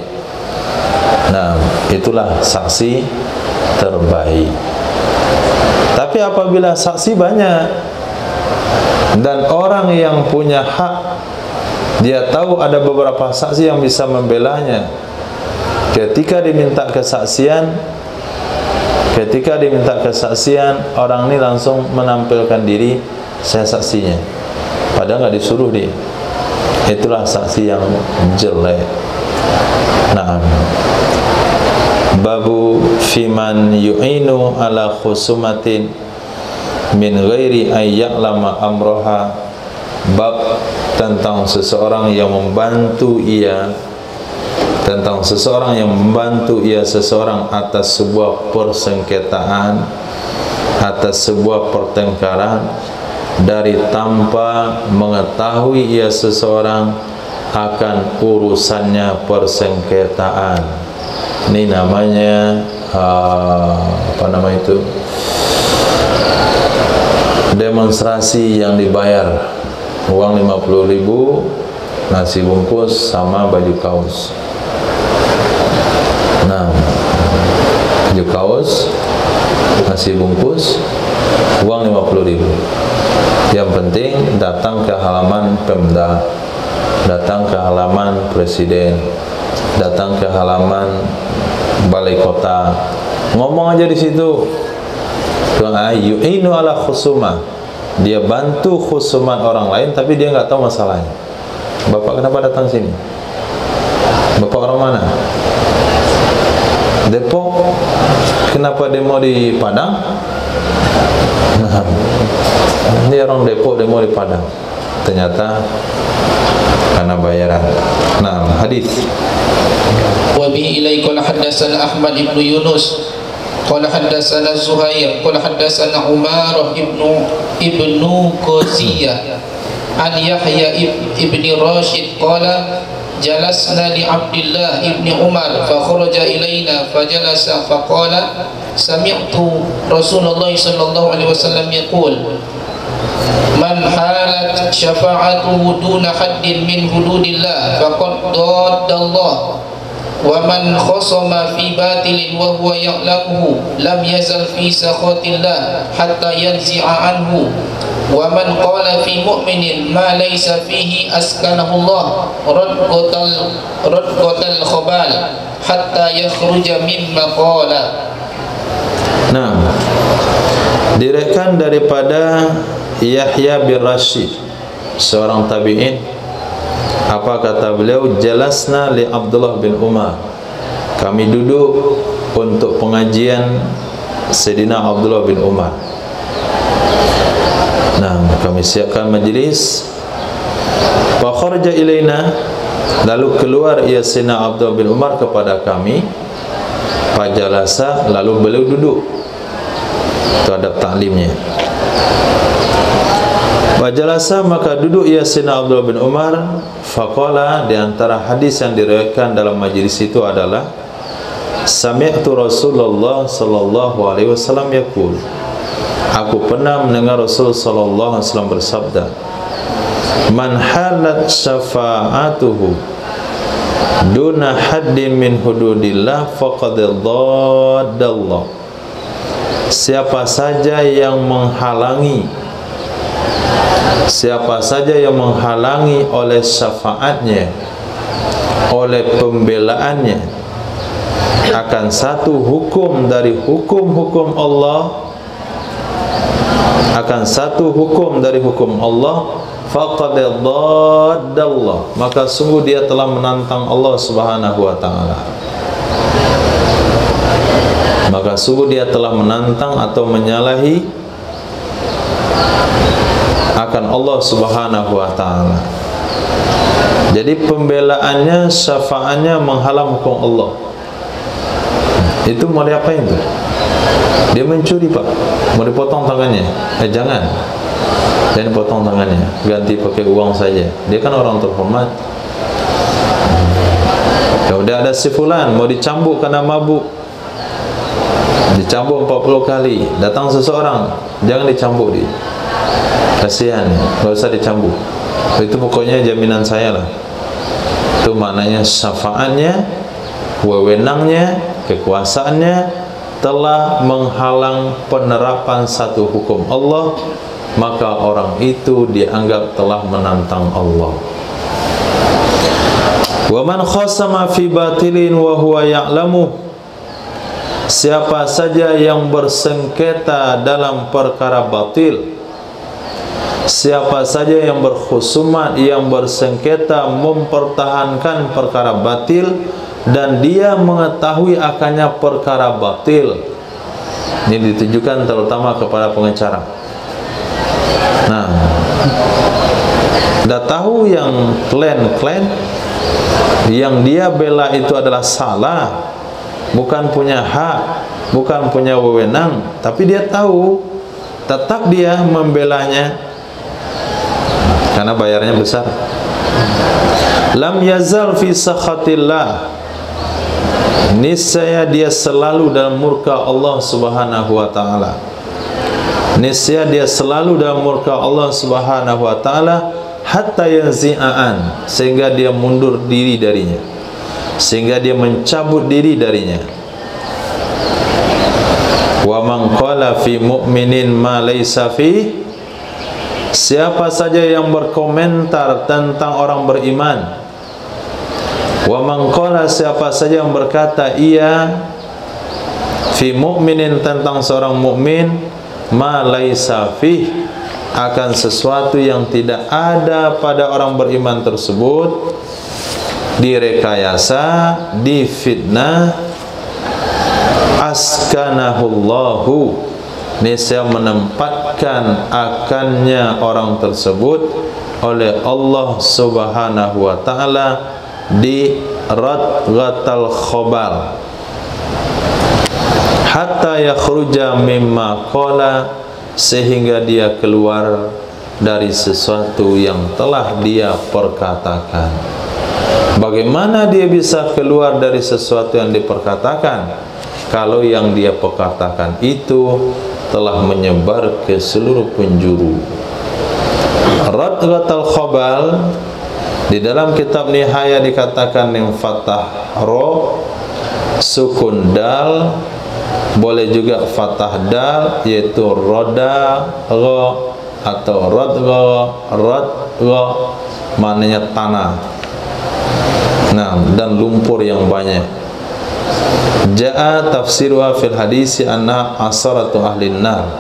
Nah, itulah saksi terbaik. Tapi apabila saksi banyak dan orang yang punya hak dia tahu ada beberapa saksi yang bisa membelanya, ketika diminta kesaksian orang ini langsung menampilkan diri, saya saksinya, padahal nggak disuruh dia. Itulah saksi yang jelek. Nah, babu fiman yu'inu ala khusumatin min ghairi ayya'lama amroha. Bab tentang seseorang yang membantu ia seseorang atas sebuah persengketaan, atas sebuah pertengkaran, dari tanpa mengetahui ia seseorang akan urusannya persengketaan. Ini namanya demonstrasi yang dibayar uang 50.000, nasi bungkus sama baju kaos. Nah, baju kaos, nasi bungkus, uang 50.000. Yang penting datang ke halaman Pemda, datang ke halaman Presiden, datang ke halaman Balai Kota, ngomong aja di situ. Yu'inu ala khusumah. Dia bantu khusuman orang lain, tapi dia nggak tahu masalahnya. Bapak kenapa datang sini? Bapak orang mana? Depok. Kenapa demo di Padang? Nah, ini orang Depok demo di Padang. Ternyata karena bayaran. Nah, hadis. Wa bi ilaika hadatsana Ahmad ibn Yunus qala hadatsana Zuhair qala hadatsana Umar ibn Qaziyah an Yahya ibn Rashid qala jalasna li Abdullah ibn Umar fa kharaja ilaina fajalasa fa qala sami'tu Rasulullah sallallahu alaihi wasallam yaqul man halat syafa'atuhu duna haddin min hududillah faqad daddallah wa man khasama fi batilin wa huwa ya'lamuhu lam yazal fi sakhatillah hatta yanzi'a anhu wa man qala fi mu'minin ma laysa fihi askanahullah radqatal khabal hatta yakhruja mimma qala. Nah, diriwayatkan daripada Yahya bin Rashid, seorang tabi'in. Apa kata beliau? Jalasna li Abdullah bin Umar. Kami duduk untuk pengajian Sayyidina Abdullah bin Umar. Nah, kami siapkan majlis. Fa kharaja ilaina, lalu keluar ia Sayyidina Abdullah bin Umar kepada kami. Fajalasa, lalu beliau duduk. Itu adab ta'limnya. Fajalasa, maka duduk ia Sayyidina Abdullah bin Umar. Faqala, di antara hadis yang diriwayatkan dalam majlis itu adalah sami'tu Rasulullah sallallahu alaihi wasallam yaqul, aku pernah mendengar Rasul sallallahu alaihi wasallam bersabda, man halat syafa'atuhu, duna haddin min hududillah faqad dhaddallah. Siapa saja yang menghalangi, siapa saja yang menghalangi oleh syafaatnya, oleh pembelaannya akan satu hukum dari hukum-hukum Allah, akan satu hukum dari hukum Allah, faqad dhaddallah, maka sungguh dia telah menantang Allah Subhanahu wa taala. Maka sungguh dia telah menantang atau menyalahi akan Allah Subhanahu wa taala. Jadi pembelaannya, syafaatnya menghalang hukum Allah. Itu mau diapain tuh? Dia mencuri, Pak, mau dipotong tangannya. Jangan potong tangannya, ganti pakai uang saja. Dia kan orang terhormat. Ya udah, ada si fulan mau dicambuk karena mabuk, dicambuk 40 kali. Datang seseorang, jangan dicambuk dia, kasihan, nggak usah dicambuk. Itu pokoknya jaminan saya lah. Itu maknanya syafaatnya, wewenangnya, kekuasaannya telah menghalang penerapan satu hukum Allah, maka orang itu dianggap telah menantang Allah. Wa man khasama fi batilin wa huwa ya'lamu, siapa saja yang bersengketa dalam perkara batil, siapa saja yang berkhusumat, yang bersengketa mempertahankan perkara batil dan dia mengetahui akannya perkara batil. Ini ditujukan terutama kepada pengacara. Nah, dah tahu yang klan yang dia bela itu adalah salah, bukan punya hak, bukan punya wewenang, tapi dia tahu, tetap dia membelanya karena bayarnya besar. Lam yazal fi sakhatillah, niscaya dia selalu dalam murka Allah Subhanahu wa taala. Niscaya dia selalu dalam murka Allah Subhanahu wa taala, hatta yanzi'an, sehingga dia mundur diri darinya, sehingga dia mencabut diri darinya. Wa man qala fi mu'minin ma laysa fi, siapa saja yang berkomentar tentang orang beriman, wa man qala, siapa saja yang berkata iya, fi mu'minin, tentang seorang mukmin, ma laisa fih, akan sesuatu yang tidak ada pada orang beriman tersebut, direkayasa, difitnah, askanahullahu, niscaya menempatkan akannya orang tersebut oleh Allah Subhanahu wa taala di radghatal khabal, hatta yakhruja mimma qala, sehingga dia keluar dari sesuatu yang telah dia perkatakan. Bagaimana dia bisa keluar dari sesuatu yang diperkatakan kalau yang dia perkatakan itu telah menyebar ke seluruh penjuru? Radghatal khabal di dalam kitab Nihaya dikatakan yang fathah ro, sukun dal, boleh juga fathah dal, yaitu roda ro atau radgha, maknanya tanah. Nah, dan lumpur yang banyak. Ja'a tafsiruha fil hadisi anna asaratu ahlin nar.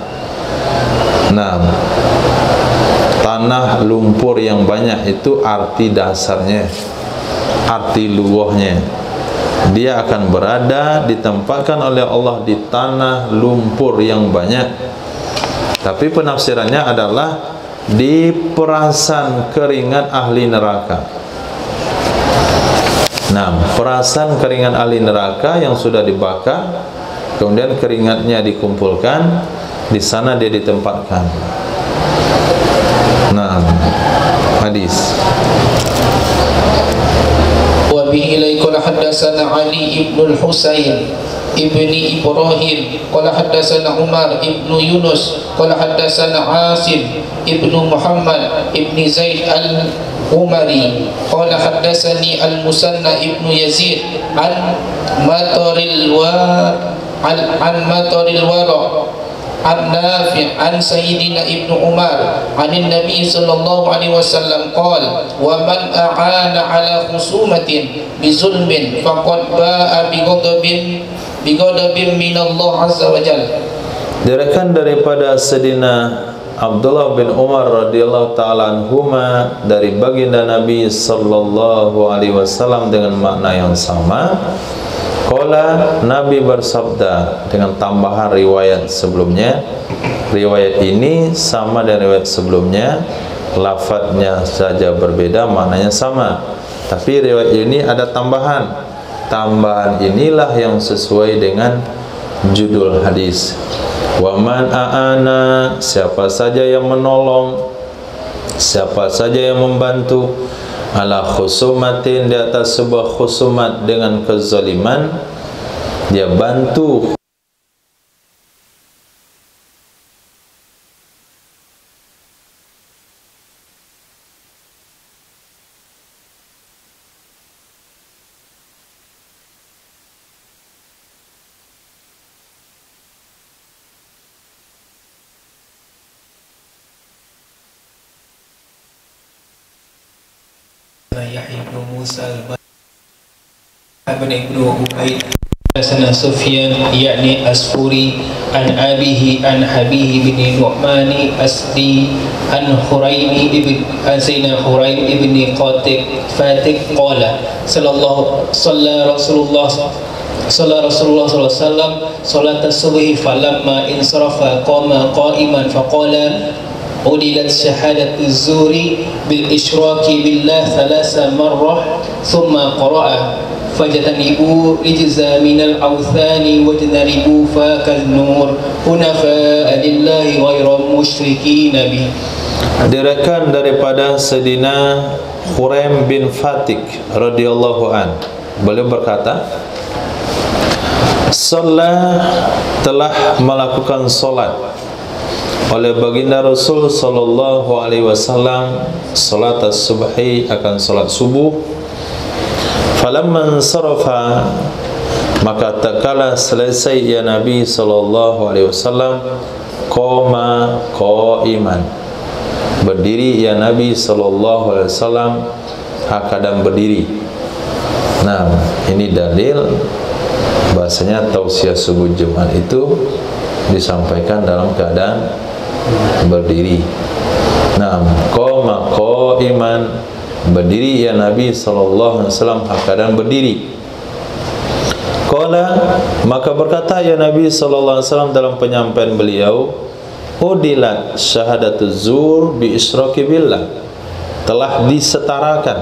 Nah, tanah lumpur yang banyak itu arti dasarnya, arti luahnya, dia akan berada, ditempatkan oleh Allah di tanah lumpur yang banyak. Tapi penafsirannya adalah di perasan keringat ahli neraka. Nah, perasan keringat ahli neraka yang sudah dibakar, kemudian keringatnya dikumpulkan, di sana dia ditempatkan. Nah, hadis. Wa bihi ilaikul hadatsana Ali ibn al-Husayn ibni Ibrahim qala haddatsana Umar ibnu Yunus qala haddatsana Asim ibnu Muhammad ibni Zaid al-Umari qala haddatsani al-Musanna ibnu Yazid an Mataril Wara an Nafi' an Sayyidina Ibnu Umar anin Nabi sallallahu alaihi wasallam qala wa man a'ana ala khusumatin bizulmin faqad ba'a bighadabin min Allah azza wa jalla. Diriwayatkan daripada Sayyidina Abdullah bin Umar radhiyallahu taala anhuma dari baginda Nabi sallallahu alaihi wasallam dengan makna yang sama. Qala, Nabi bersabda dengan tambahan riwayat sebelumnya. Riwayat ini sama dengan riwayat sebelumnya, lafadznya saja berbeda, maknanya sama. Tapi riwayat ini ada tambahan. Tambahan inilah yang sesuai dengan judul hadis. Wa man a'ana, siapa saja yang menolong, siapa saja yang membantu, ala khusumatin, di atas sebuah khusumat dengan kezaliman, dia bantu Yahya bin Musa ibn Ubaid Hasan Sufyan yakni Asfuri an abihi an Habib bin Nu'man Asdi an Huraimi ibn Sayyidina Huraim ibn Fatih qala sallallahu Rasulullah sallallahu alaihi wasallam salat as-subhi falamma insarafa qama qa'iman faqala udilat syahadatu zuri bil isyraki billah thalasa marrah thumma qara'a fajtanibu rijza minal awthani wajtanibu fakal nur hunafa lillahi ghairu musyrikin bi. Diriwayatkan daripada Sayyidina Huraim bin Fatih radhiyallahu an, beliau berkata, telah melakukan salat oleh baginda Rasul sallallahu alaihi wasallam salat as-subhi, akan salat subuh. Falamman sarafa, maka tatkala selesai ya Nabi sallallahu alaihi wasallam, qama qa'iman, berdiri ya Nabi sallallahu alaihi wasallam keadaan berdiri. Nah, ini dalil bahasanya tausiah subuh Jumat itu disampaikan dalam keadaan berdiri. Nah, qama qa'iman, berdiri ya Nabi sallallahu alaihi wasallam keadaan berdiri. Qala, maka berkata ya Nabi sallallahu alaihi wasallam dalam penyampaian beliau, udilat syahadatu zur bi isyraki billah, telah disetarakan,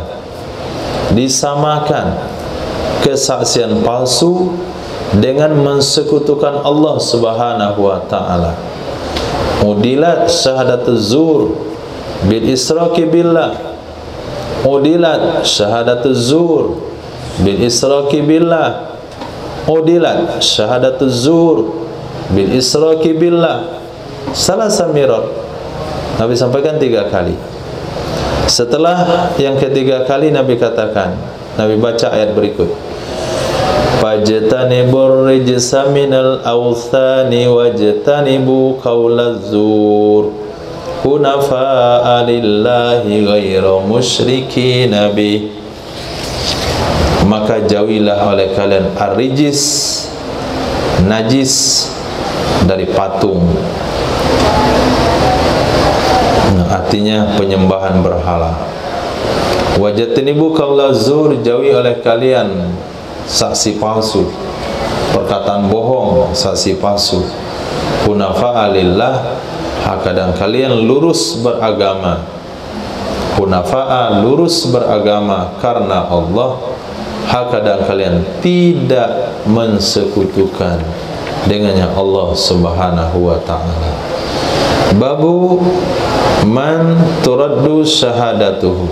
disamakan kesaksian palsu dengan mensekutukan Allah Subhanahu wa taala. Udilat syahadatu zur bil isyraki billah, udilat syahadatu zur bil isyraki billah, udilat syahadatu zur bil isyraki billah salasa mirat. Nabi sampaikan 3 kali. Setelah yang ketiga kali Nabi katakan, Nabi baca ayat berikut, fajtanibur rijsa minal awthani wajtanibu qaulaz zur hunafa'a lillahi ghairu musyrikin bih. Maka jauhilah oleh kalian ar-rijis, najis dari patung. Artinya penyembahan berhala. Wajtanibu qaulaz zur, jauhi oleh kalian saksi palsu, perkataan bohong, saksi palsu. Hunafa'a lillah, hakadang kalian lurus beragama. Hunafa'a, lurus beragama karena Allah. Hakadang kalian tidak mensekutukan dengannya Allah Subhanahu wa ta'ala. Babu man turaddu syahadatuhu,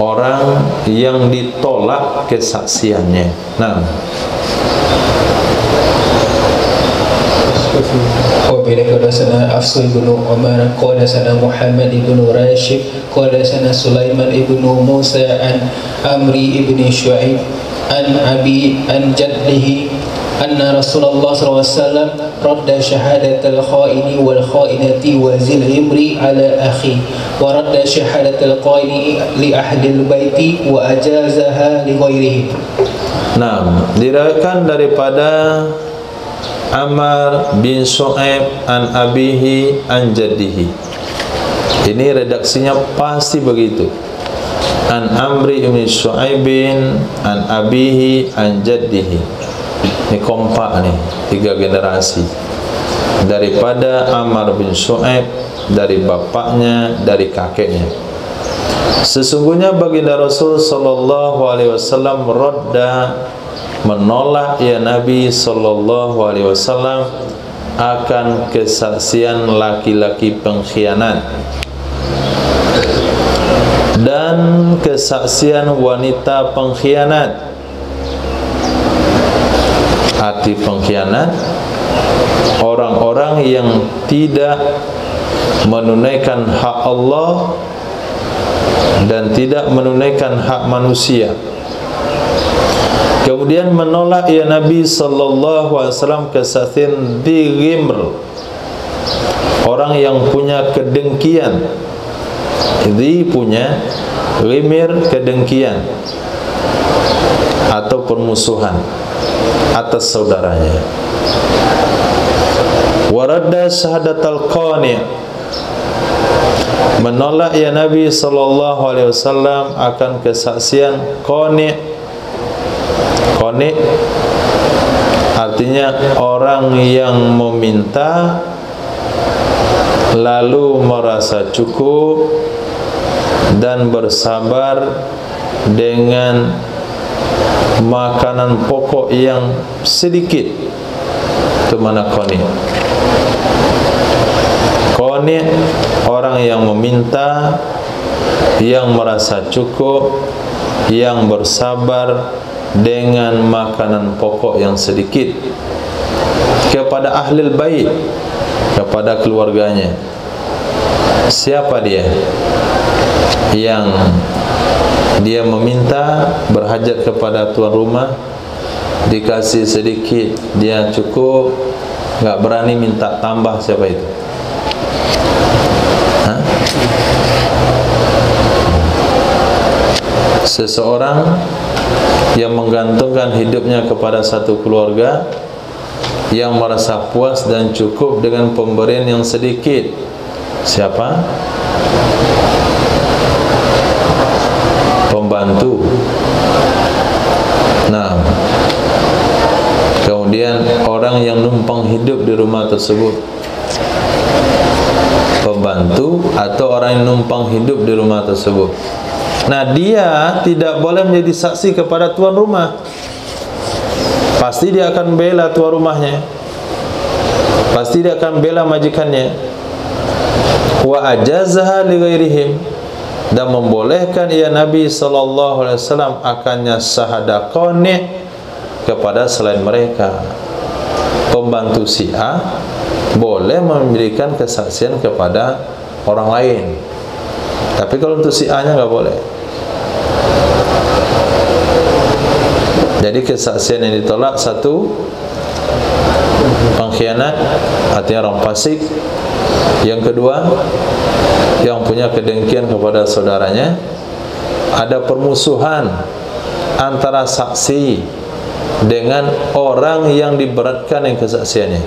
orang yang ditolak kesaksiannya. Nah, وبلغ حدثنا حفص بن عمر قال حدثنا محمد بن راشد قال حدثنا سليمان بن موسى عن عمرو بن شعيب عن أبي عن جده أن رسول الله صلى الله عليه وسلم رد شهادة الخائن والخائنة وذي الأمر على أخيه ورد شهادة القائن لأهل البيت وأجازها لغيرهم. Nah, diriwayatkan daripada Amr bin Shu'aib an abihi an jaddihi. Ini redaksinya pasti begitu. An Amri bin Shu'aibin an abihi an jaddihi. Ini kompak nih, 3 generasi. Daripada Amr bin Shu'aib, dari bapaknya, dari kakeknya. Sesungguhnya baginda Rasul sallallahu alaihi wasallam radda, menolak ya Nabi sallallahu alaihi wasallam akan kesaksian laki-laki pengkhianat dan kesaksian wanita pengkhianat. Arti pengkhianat, orang-orang yang tidak menunaikan hak Allah dan tidak menunaikan hak manusia. Kemudian menolak ya Nabi sallallahu alaihi wasallam kesaksian di ghimr, orang yang punya kedengkian. Di punya ghimr, kedengkian atau permusuhan atas saudaranya. Waradda syahadatal qani', menolak ya Nabi sallallahu alaihi wasallam akan kesaksian qani'. Qani' artinya orang yang meminta lalu merasa cukup dan bersabar dengan makanan pokok yang sedikit. Itu mana qani'. Qani' orang yang meminta, yang merasa cukup, yang bersabar dengan makanan pokok yang sedikit kepada ahlul bait, kepada keluarganya. Siapa dia? Yang dia meminta, berhajat kepada tuan rumah, dikasih sedikit, dia cukup, nggak berani minta tambah. Siapa itu? Hah? Seseorang yang menggantungkan hidupnya kepada satu keluarga, yang merasa puas dan cukup dengan pemberian yang sedikit. Siapa? Pembantu. Nah, kemudian orang yang numpang hidup di rumah tersebut, pembantu atau orang yang numpang hidup di rumah tersebut. Nah, dia tidak boleh menjadi saksi kepada tuan rumah. Pasti dia akan bela tuan rumahnya, pasti dia akan bela majikannya. Wa ajazaha li ghairihim, dan membolehkan ya Nabi sallallahu alaihi wasallam akannya syahadah qani' kepada selain mereka. Pembantu si A boleh memberikan kesaksian kepada orang lain, tapi kalau untuk si A nya nggak boleh. Jadi kesaksian yang ditolak, satu, pengkhianat, artinya orang fasik. Yang kedua, yang punya kedengkian kepada saudaranya. Ada permusuhan antara saksi dengan orang yang diberatkan yang kesaksiannya.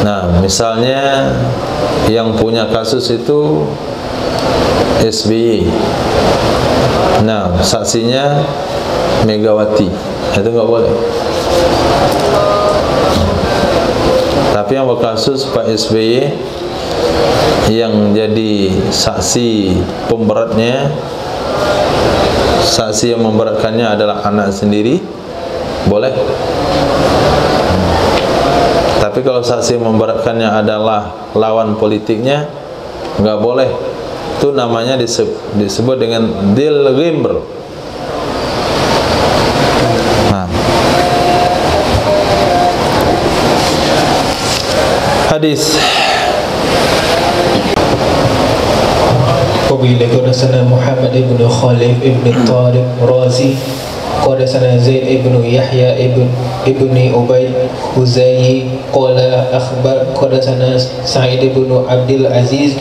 Nah, misalnya yang punya kasus itu SBY. Nah, saksinya Megawati. Itu nggak boleh. Tapi yang berkasus Pak SBY, yang jadi saksi pemberatnya, saksi yang memberatkannya adalah anak sendiri, boleh. Tapi kalau saksi yang memberatkannya adalah lawan politiknya, nggak boleh. Itu namanya disebut dengan dil ghimr. Nah, hadis. وبه حدثنا محمد بن خالد بن طارق رازي حدثنا زيد بن يحيى ابن أبي خزاعي قال أخبر حدثنا سعيد بن عبد العزيز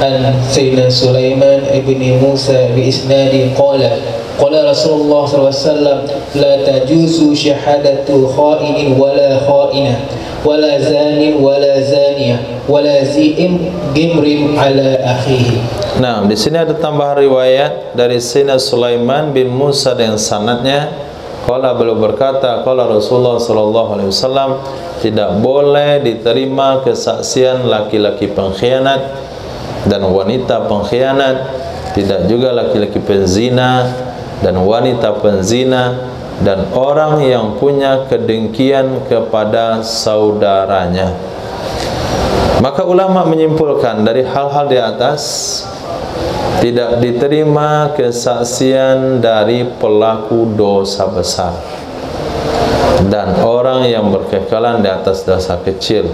عن سيدنا سليمان بن موسى بإسناد قال رسول الله صلى الله عليه وسلم لا تجوز شهادة خائن ولا خائنة ولا زان ولا زانية ولا ذي غمر على أخيه. Nah, di sini ada tambahan riwayat dari Sayyidina Sulaiman bin Musa dengan sanadnya. Qala, beliau berkata, qala Rasulullah sallallahu alaihi wasallam, tidak boleh diterima kesaksian laki-laki pengkhianat dan wanita pengkhianat, tidak juga laki-laki penzina dan wanita penzina, dan orang yang punya kedengkian kepada saudaranya. Maka ulama menyimpulkan dari hal-hal di atas, tidak diterima kesaksian dari pelaku dosa besar dan orang yang berkekalan di atas dosa kecil,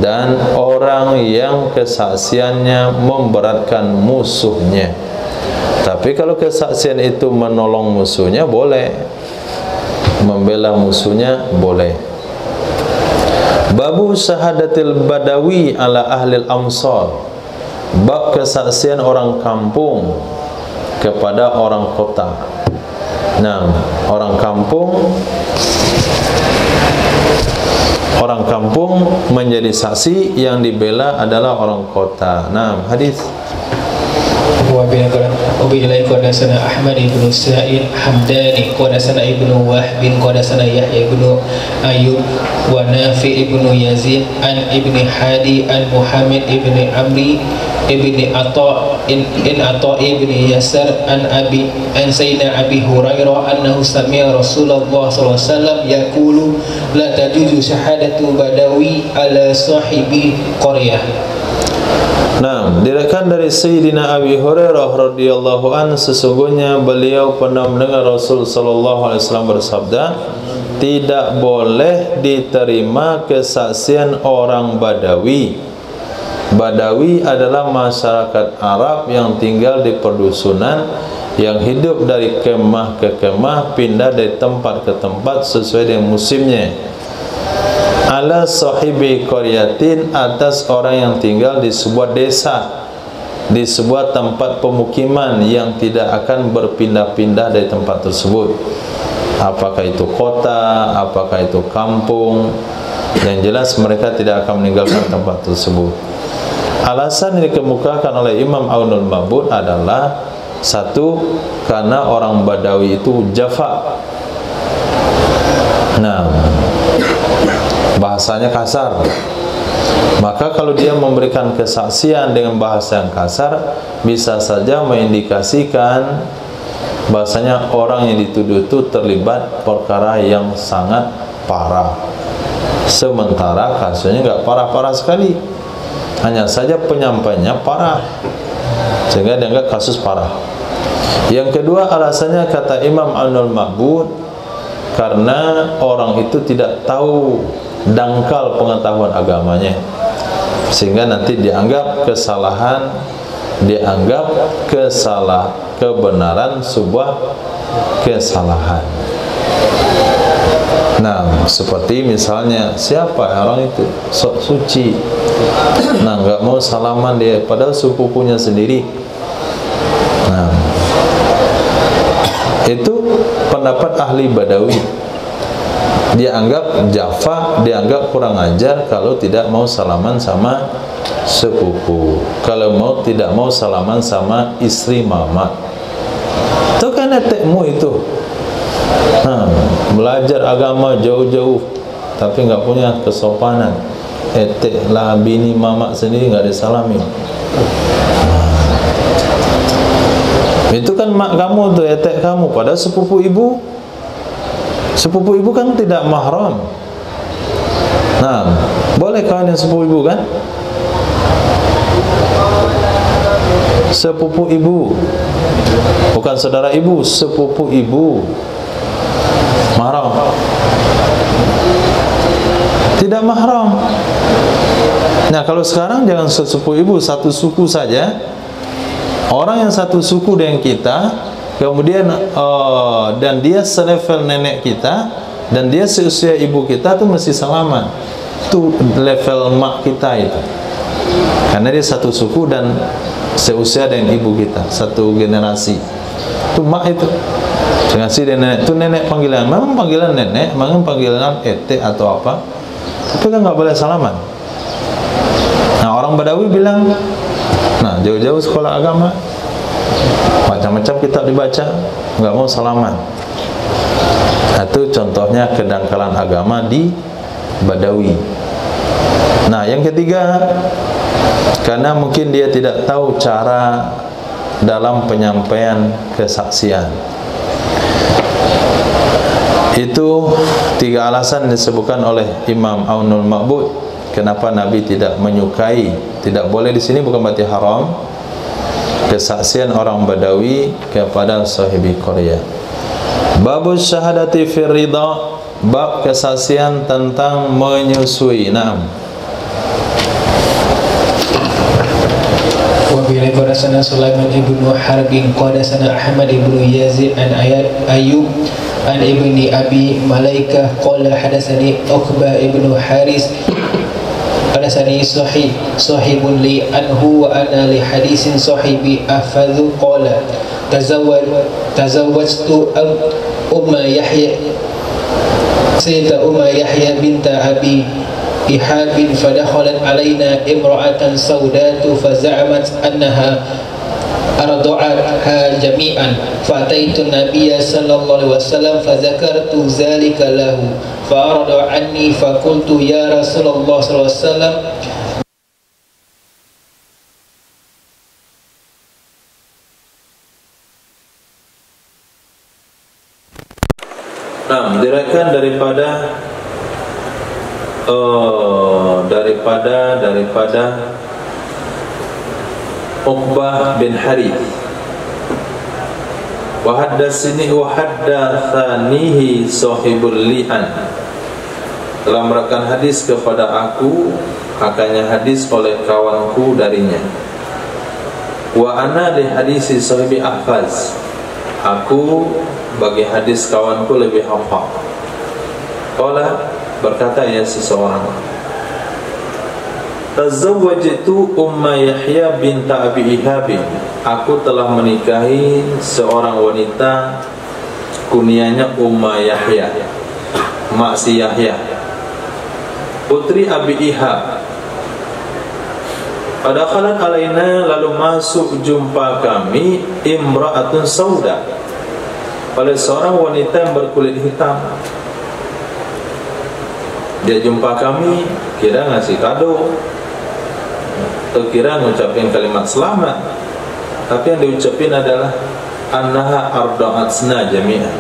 dan orang yang kesaksiannya memberatkan musuhnya. Tapi kalau kesaksian itu menolong musuhnya, boleh. Membela musuhnya, boleh. Babu syahadatil badawi ala ahlil amsar. Bab kesaksian orang kampung kepada orang kota. Nah, orang kampung menjadi saksi, yang dibela adalah orang kota. Nah, hadis. وبه حدثنا أحمد بن سعيد حمداني حدثنا ابن وهب حدثنا يحيى بن أيوب ونافع بن يزيد عن ابن حادي عن محمد بن عمرو بن عطاء بن يسار عن سيدنا أبي هريرة أنه سمع رسول الله صلى الله عليه وسلم يقول لا تجوز شهادة بدوي على صاحب قرية. Nah, diriwayatkan dari Sayyidina Abi Hurairah radhiyallahu an, sesungguhnya beliau pernah mendengar Rasul sallallahu alaihi wasallam bersabda, tidak boleh diterima kesaksian orang Badawi. Badawi adalah masyarakat Arab yang tinggal di perdusunan, yang hidup dari kemah ke kemah, pindah dari tempat ke tempat sesuai dengan musimnya. Ala sahibi qaryatin, atas orang yang tinggal di sebuah desa, di sebuah tempat pemukiman yang tidak akan berpindah-pindah dari tempat tersebut. Apakah itu kota, apakah itu kampung, yang jelas mereka tidak akan meninggalkan tempat tersebut. Alasan yang dikemukakan oleh Imam Aunul Ma'bud adalah, satu, karena orang Badawi itu jafa. Nah, bahasanya kasar. Maka kalau dia memberikan kesaksian dengan bahasa yang kasar, bisa saja mengindikasikan bahasanya orang yang dituduh itu terlibat perkara yang sangat parah. Sementara kasusnya nggak parah-parah sekali, hanya saja penyampainya parah, sehingga dianggap kasus parah. Yang kedua alasannya, kata Imam Aunul Ma'bud, karena orang itu tidak tahu dangkal pengetahuan agamanya, sehingga nanti dianggap kesalahan, dianggap kebenaran sebuah kesalahan. Nah, seperti misalnya, siapa orang itu sok suci, nah nggak mau salaman dia, padahal sepupunya sendiri. Nah, itu pendapat ahli Badawi. Dia anggap jafa, dianggap kurang ajar kalau tidak mau salaman sama sepupu, kalau tidak mau salaman sama istri mama. Itu kan etekmu itu. Nah, belajar agama jauh-jauh tapi nggak punya kesopanan. Etek lah bini mama sendiri nggak disalami. Itu kan mak kamu tuh, etek kamu, padahal sepupu ibu. Sepupu ibu kan tidak mahram. Nah, boleh kawin dengan sepupu ibu kan? Sepupu ibu, bukan saudara ibu, sepupu ibu. Mahram? Tidak mahram. Nah, kalau sekarang jangan sesepuh ibu, satu suku saja. Orang yang satu suku dengan kita, kemudian dan dia selevel nenek kita, dan dia seusia ibu kita, tuh mesti salaman. Itu level mak kita itu, karena dia satu suku dan seusia dengan ibu kita, satu generasi. Itu mak itu. Jangan si nenek, itu nenek panggilan. Memang panggilan nenek, memang panggilan ete atau apa, tapi kan nggak boleh salaman. Nah, orang Badawi bilang, nah jauh-jauh sekolah agama, macam-macam kitab dibaca, nggak mau salaman. Nah, itu contohnya kedangkalan agama di Badawi. Nah, yang ketiga, karena mungkin dia tidak tahu cara dalam penyampaian kesaksian. Itu tiga alasan disebutkan oleh Imam Aunul Ma'bud kenapa Nabi tidak menyukai, tidak boleh di sini bukan berarti haram, kesaksian orang Badawi kepada sahibi Korea. Babus syahadati fir ridha, bab kesaksian tentang menyusui. Naam. Wa bi qadasana Sulaiman ibnu Harbin qadasana Ahmad ibnu Yazid an Ayyub an ibni Abi Malaikah qala hadatsani Uqbah ibnu Haris hadatsani sahibun li anhu wa ana li hadisin sahibi ahfadhu qala tazawwajtu Umma Yahya Sayyida Umma Yahya binta Abi Ihab fadakhalat alaina imra'atan saudatu faza'amat annaha أرضعتها جميعا فأتيت النبي صلى الله عليه وسلم فذكرت ذلك له فأعرض عني فقلت يا رسول الله صلى الله عليه وسلم Nah, diriwayatkan daripada Uqbah bin Harith wa haddatsanihi sahibul li'an, telah merakan hadis kepada aku, akannya hadis oleh kawanku darinya. Wa ana li hadisi sahibi ahfaz, aku bagi hadis kawanku lebih hafal. Qala, berkata ya seseorang, tazawwajtu Umma Yahya binta Abi Ihab, aku telah menikahi seorang wanita kunyanya Umma Yahya, mak si Yahya, putri Abi Ihab. Padakhalat alaina, lalu masuk jumpa kami, imra'atun sauda, oleh seorang wanita yang berkulit hitam. Dia jumpa kami, kira ngasih kado, atau kira ngucapin kalimat selamat, tapi yang diucapin adalah annaha arda'atsna jami'an,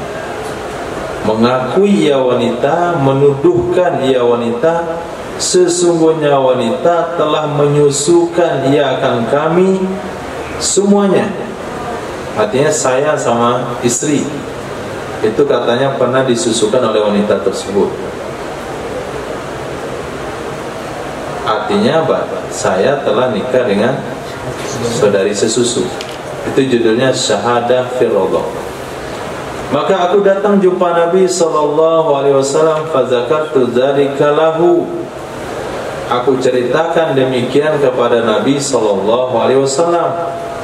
mengakui ia wanita, menuduhkan ia wanita, sesungguhnya wanita telah menyusukan ia akan kami semuanya. Artinya saya sama istri itu katanya pernah disusukan oleh wanita tersebut. Artinya apa? Saya telah nikah dengan saudari sesusu. Itu judulnya syahadah fir ridha. Maka aku datang jumpa Nabi SAW, fazakartu dzalika lahu, aku ceritakan demikian kepada Nabi SAW.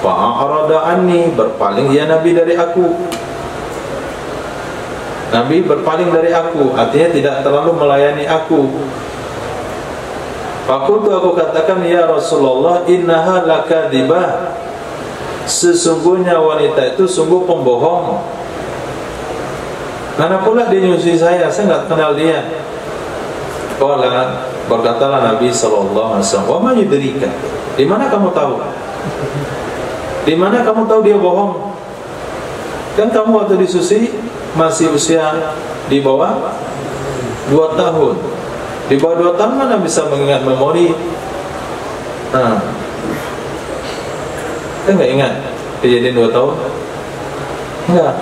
Fa'arada anni, berpaling ya Nabi dari aku. Nabi berpaling dari aku, artinya tidak terlalu melayani aku. Fakultu, aku katakan, ya Rasulullah, innaha lakadibah, sesungguhnya wanita itu sungguh pembohong. Mana pula dia nyusui saya nggak kenal dia. Qala, berkatalah Nabi SAW, wa ma yudrika, di mana kamu tahu? Di mana kamu tahu dia bohong? Kan kamu waktu disusui masih usia di bawah 2 tahun. Di bawah 2 tahun mana bisa mengingat memori? Kan nggak ingat kejadian 2 tahun? Enggak.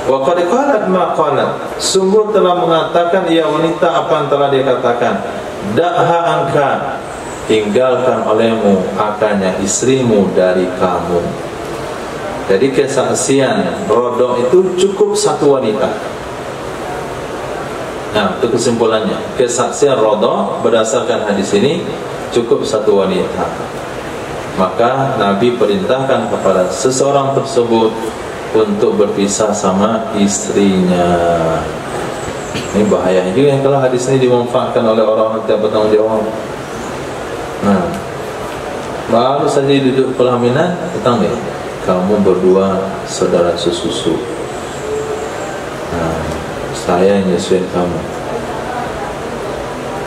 Wa qad qalat ma qalat, sungguh telah mengatakan ia wanita apa yang telah dia katakan. Da'ha angka, tinggalkan olehmu akannya istrimu dari kamu. Jadi kesaksian rodok itu cukup satu wanita. Nah, itu kesimpulannya. Kesaksian rodok berdasarkan hadis ini cukup satu wanita. Maka Nabi perintahkan kepada seseorang tersebut untuk berpisah sama istrinya. Ini bahaya juga kalau hadis ini dimanfaatkan oleh orang-orang yang bertanggung jawab. Nah, baru saja duduk pelaminan, datang deh, kamu berdua saudara sesusu. Nah, saya yang nyusuin kamu.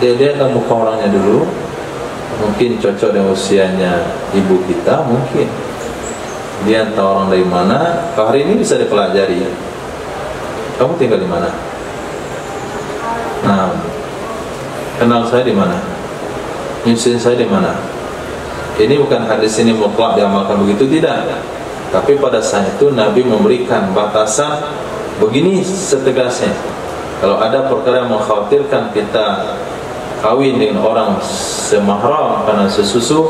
Dia akan muka orangnya dulu. Mungkin cocok dengan usianya ibu kita, mungkin. Dia entah orang dari mana. Hari ini bisa dipelajari. Kamu tinggal di mana? Nah, kenal saya di mana? Nyusuin saya di mana? Ini bukan hadis ini mutlak diamalkan begitu, tidak. Tapi pada saat itu Nabi memberikan batasan begini setegasnya. Kalau ada perkara yang mengkhawatirkan kita kawin dengan orang semahram karena sesusu,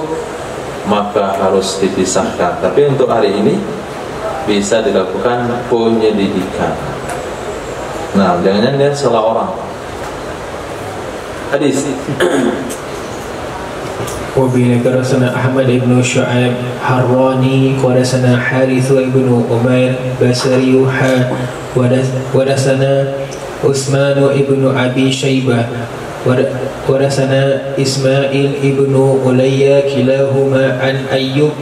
maka harus dipisahkan. Tapi untuk hari ini bisa dilakukan penyelidikan. Nah, jangan-jangan dia salah orang. Hadis وبه درسنا أحمد بن شعيب حراني ودسنا حارث بن أمير بصري ودسنا عثمان بن أبي شيبة ودسنا إسماعيل بن علي كلاهما عن أيوب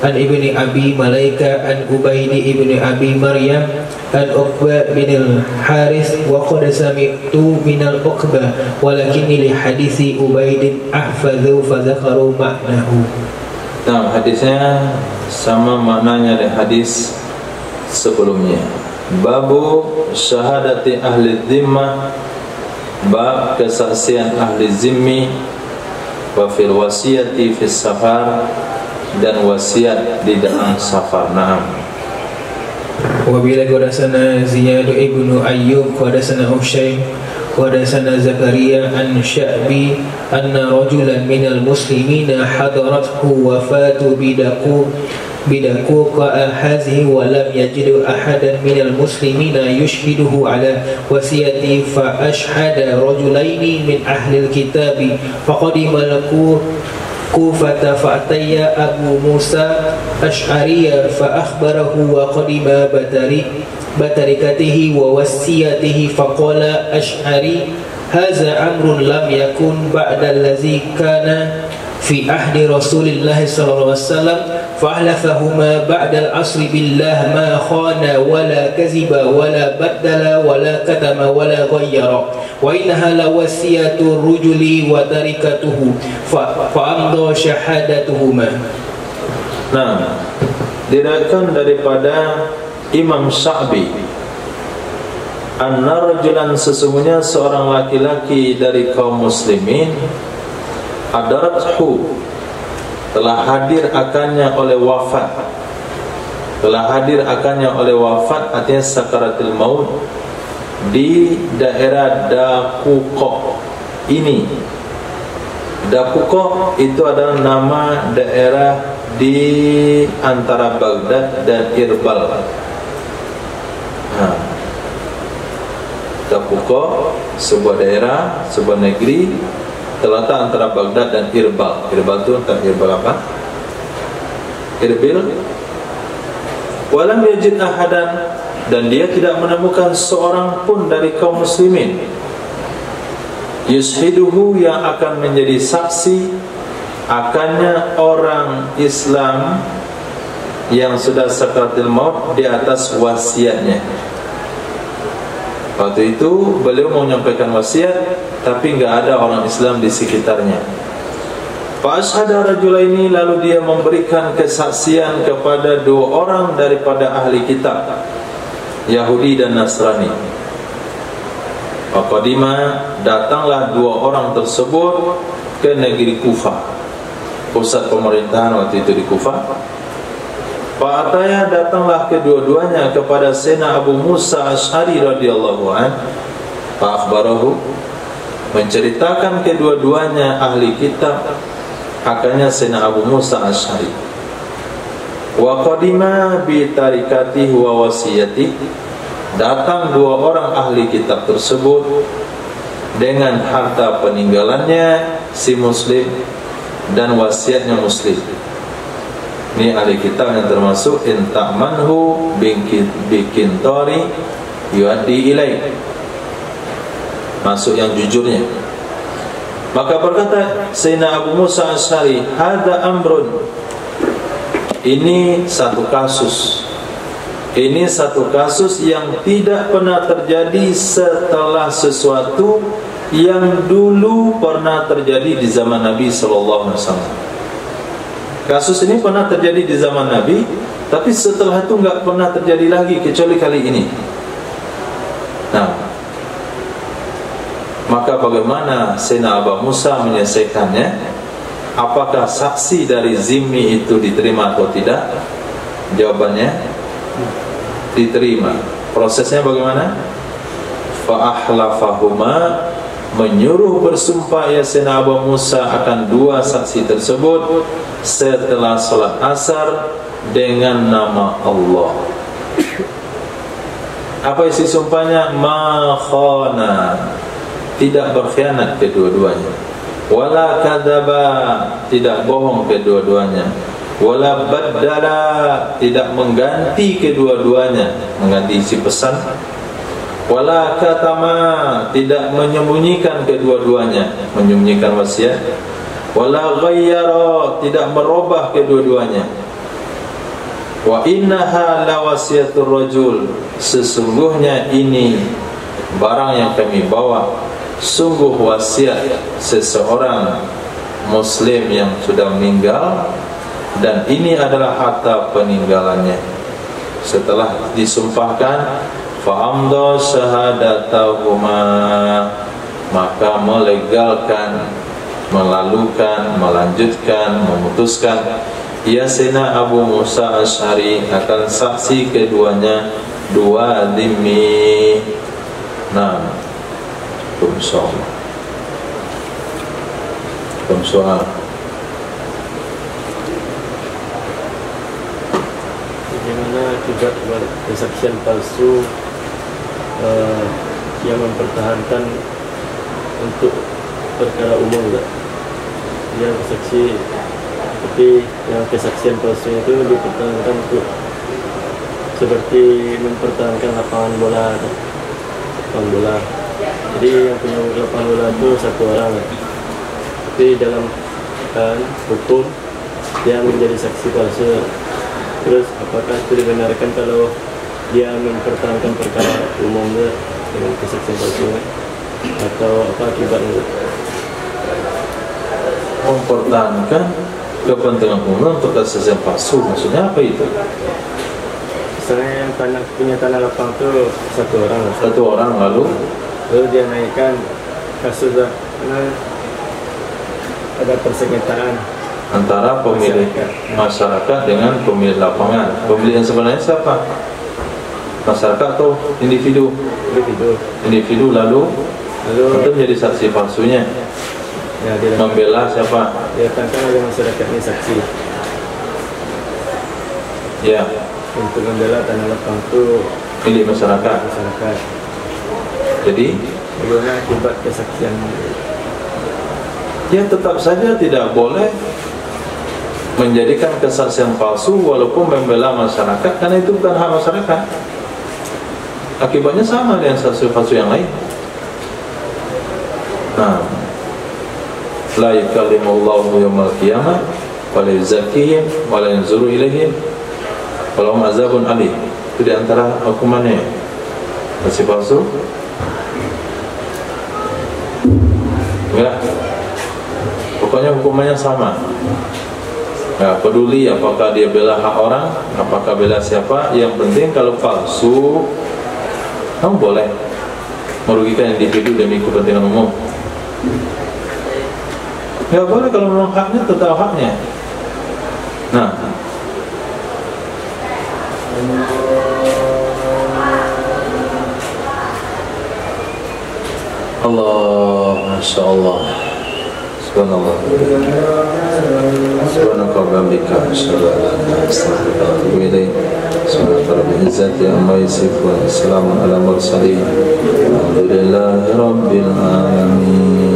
عن ابن أبي مليكة عن عبيد بن أبي مريم عن عقبة بن الحارث وقد سمعت من العقبة ولكني لحديث عبيد أحفظ فذكروا معناه. Nah, hadisnya sama maknanya dengan hadis sebelumnya. Babu syahadati ahli dhimmah, bab kesaksian ahli zimmi, wa fil wasiyati fis safar, dan wasiat di dalam safar. Naam. Wabila qadasana Ziyad ibnu Ayyub qadasana Hushaym qadasana Zakaria an Sya'bi anna rajulan minal muslimina hadarathu wafatu bidaku hazihi wa lam yajidu ahadan minal muslimina yushhiduhu ala wasiyati fa ashhada rajulaini min ahli alkitabi faqadima laku Kufata fa'ataya Abu Musa Ash'ariyah fa'akhbarahu wa qadima batarikatihi wa wasiyatihi faqala Ash'ari haza amrun lam yakun ba'da allazi kana fi ahdi Rasulillah sallallahu alaihi wasallam fa'ahlafahuma ba'da al-asri billah ma khana wala kaziba wala baddala wala katama wala ghayyara wa innaha la wasiyatu rujuli wa tarikatuhu fa'amda syahadatuhuma. Nah, diriwayatkan daripada Imam Sya'bi, anna rajulan, sesungguhnya seorang laki-laki dari kaum muslimin, adarathu, telah hadir akannya oleh wafat. Telah hadir akannya oleh wafat artinya sakaratul maut di daerah Daquqa ini. Daquqa itu adalah nama daerah di antara Baghdad dan Irbal. Nah, Daquqa sebuah daerah, sebuah negeri terletak antara Baghdad dan Irbal. Irbal itu entah Irbal apa? Irbil. Walam yajid ahadan, dan dia tidak menemukan seorang pun dari kaum muslimin yushiduhu, yang akan menjadi saksi akannya orang Islam yang sudah sakaratul maut di atas wasiatnya. Waktu itu beliau mau menyampaikan wasiat, tapi enggak ada orang Islam di sekitarnya. Fa ashhada rajulaini, lalu dia memberikan kesaksian kepada dua orang daripada ahli kitab, Yahudi dan Nasrani. Faqadima, datanglah dua orang tersebut ke negeri Kufah, pusat pemerintahan waktu itu di Kufah. Fa'ataya, datanglah kedua-duanya kepada Sayyidina Abu Musa Ash'ari radhiyallahu anhu. Fa'akhbarahu, menceritakan kedua-duanya ahli kitab, akannya Sayyidina Abu Musa Asy'ari. Wa qadima bi tarikatihi wa wasiyati, datang dua orang ahli kitab tersebut dengan harta peninggalannya si Muslim dan wasiatnya Muslim. Ini ahli kitab yang termasuk inta'manhu bikin tori yuaddi ilaih, masuk yang jujurnya. Maka berkata Sayyidina Abu Musa Asy'ari, hada amrun, ini satu kasus, ini satu kasus yang tidak pernah terjadi setelah sesuatu yang dulu pernah terjadi di zaman Nabi sallallahu alaihi wasallam. Kasus ini pernah terjadi di zaman Nabi, tapi setelah itu enggak pernah terjadi lagi kecuali kali ini. Nah, maka bagaimana Sayyidina Abu Musa menyelesaikannya? Apakah saksi dari zimmi itu diterima atau tidak? Jawabannya diterima. Prosesnya bagaimana? Fa'ahlafahuma, menyuruh bersumpah ya Sayyidina Abu Musa akan dua saksi tersebut setelah salat asar dengan nama Allah. Apa isi sumpahnya? Ma khana, tidak berkhianat kedua-duanya. Wala kadzaba, tidak bohong kedua-duanya. Wala baddala, tidak mengganti kedua-duanya, mengganti isi pesan. Wala katama, tidak menyembunyikan kedua-duanya, menyembunyikan wasiat. Wala ghayyara, tidak merubah kedua-duanya. Wa innaha la wasiatur rajul, sesungguhnya ini barang yang kami bawa sungguh wasiat seseorang Muslim yang sudah meninggal, dan ini adalah harta peninggalannya. Setelah disumpahkan, fa'amda syahadatahuma, maka melegalkan, melalukan, melanjutkan, memutuskan ya Sayyidina Abu Musa Asy'ari akan saksi keduanya dua dhimmi. Nah, insyaallah. Soal. Bagaimana akibat kesaksian palsu yang mempertahankan untuk perkara umum, tak? Dia bersaksi, tapi yang kesaksian palsu itu dipertahankan untuk seperti mempertahankan lapangan bola, lapangan bola. Jadi yang punya lapangan bola itu satu orang, tapi dalam hukum dia menjadi saksi palsu. Terus apakah itu dibenarkan kalau dia mempertahankan perkara umumnya dengan kesaksian palsu, atau apa akibatnya? Mempertahankan kepentingan umum untuk kesaksian palsu, maksudnya apa itu? Misalnya yang punya tanah lapang itu satu orang, lalu dia naikkan kasus karena ada persengketaan antara pemilik masyarakat dengan pemilik lapangan. Pemilik yang sebenarnya siapa? Masyarakat atau individu? Individu, lalu itu menjadi saksi palsunya. Ya, dia membela siapa? Dia datangkan oleh masyarakat ini saksi. Ya. Untuk membela tanah lapang itu milik masyarakat. Jadi bagaimana akibat kesaksian? Ya, tetap saja tidak boleh menjadikan kesaksian palsu walaupun membela masyarakat, karena itu bukan hak masyarakat. Akibatnya sama dengan saksi palsu yang lain. Nah, la yukallimullahu yawmal qiyamah wa la yuzakkihim wa la yanzuru ilaihim wa lahum azabun alim. Itu di antara hukumannya saksi palsu. Ya, pokoknya hukumannya sama. Nggak peduli apakah dia bela hak orang, apakah bela siapa. Yang penting kalau palsu, kamu boleh merugikan individu demi kepentingan umum. Nggak boleh kalau memang haknya tetap haknya. Nah, Allah Masya Allah. Subhanallah. Subhanaka wa bihamdika asyhadu an la ilaha illa anta astaghfiruka wa atubu ilaik. Subhana rabbil izzati amma yasifun. Salamun ala mursalin. Alhamdulillahi rabbil alamin.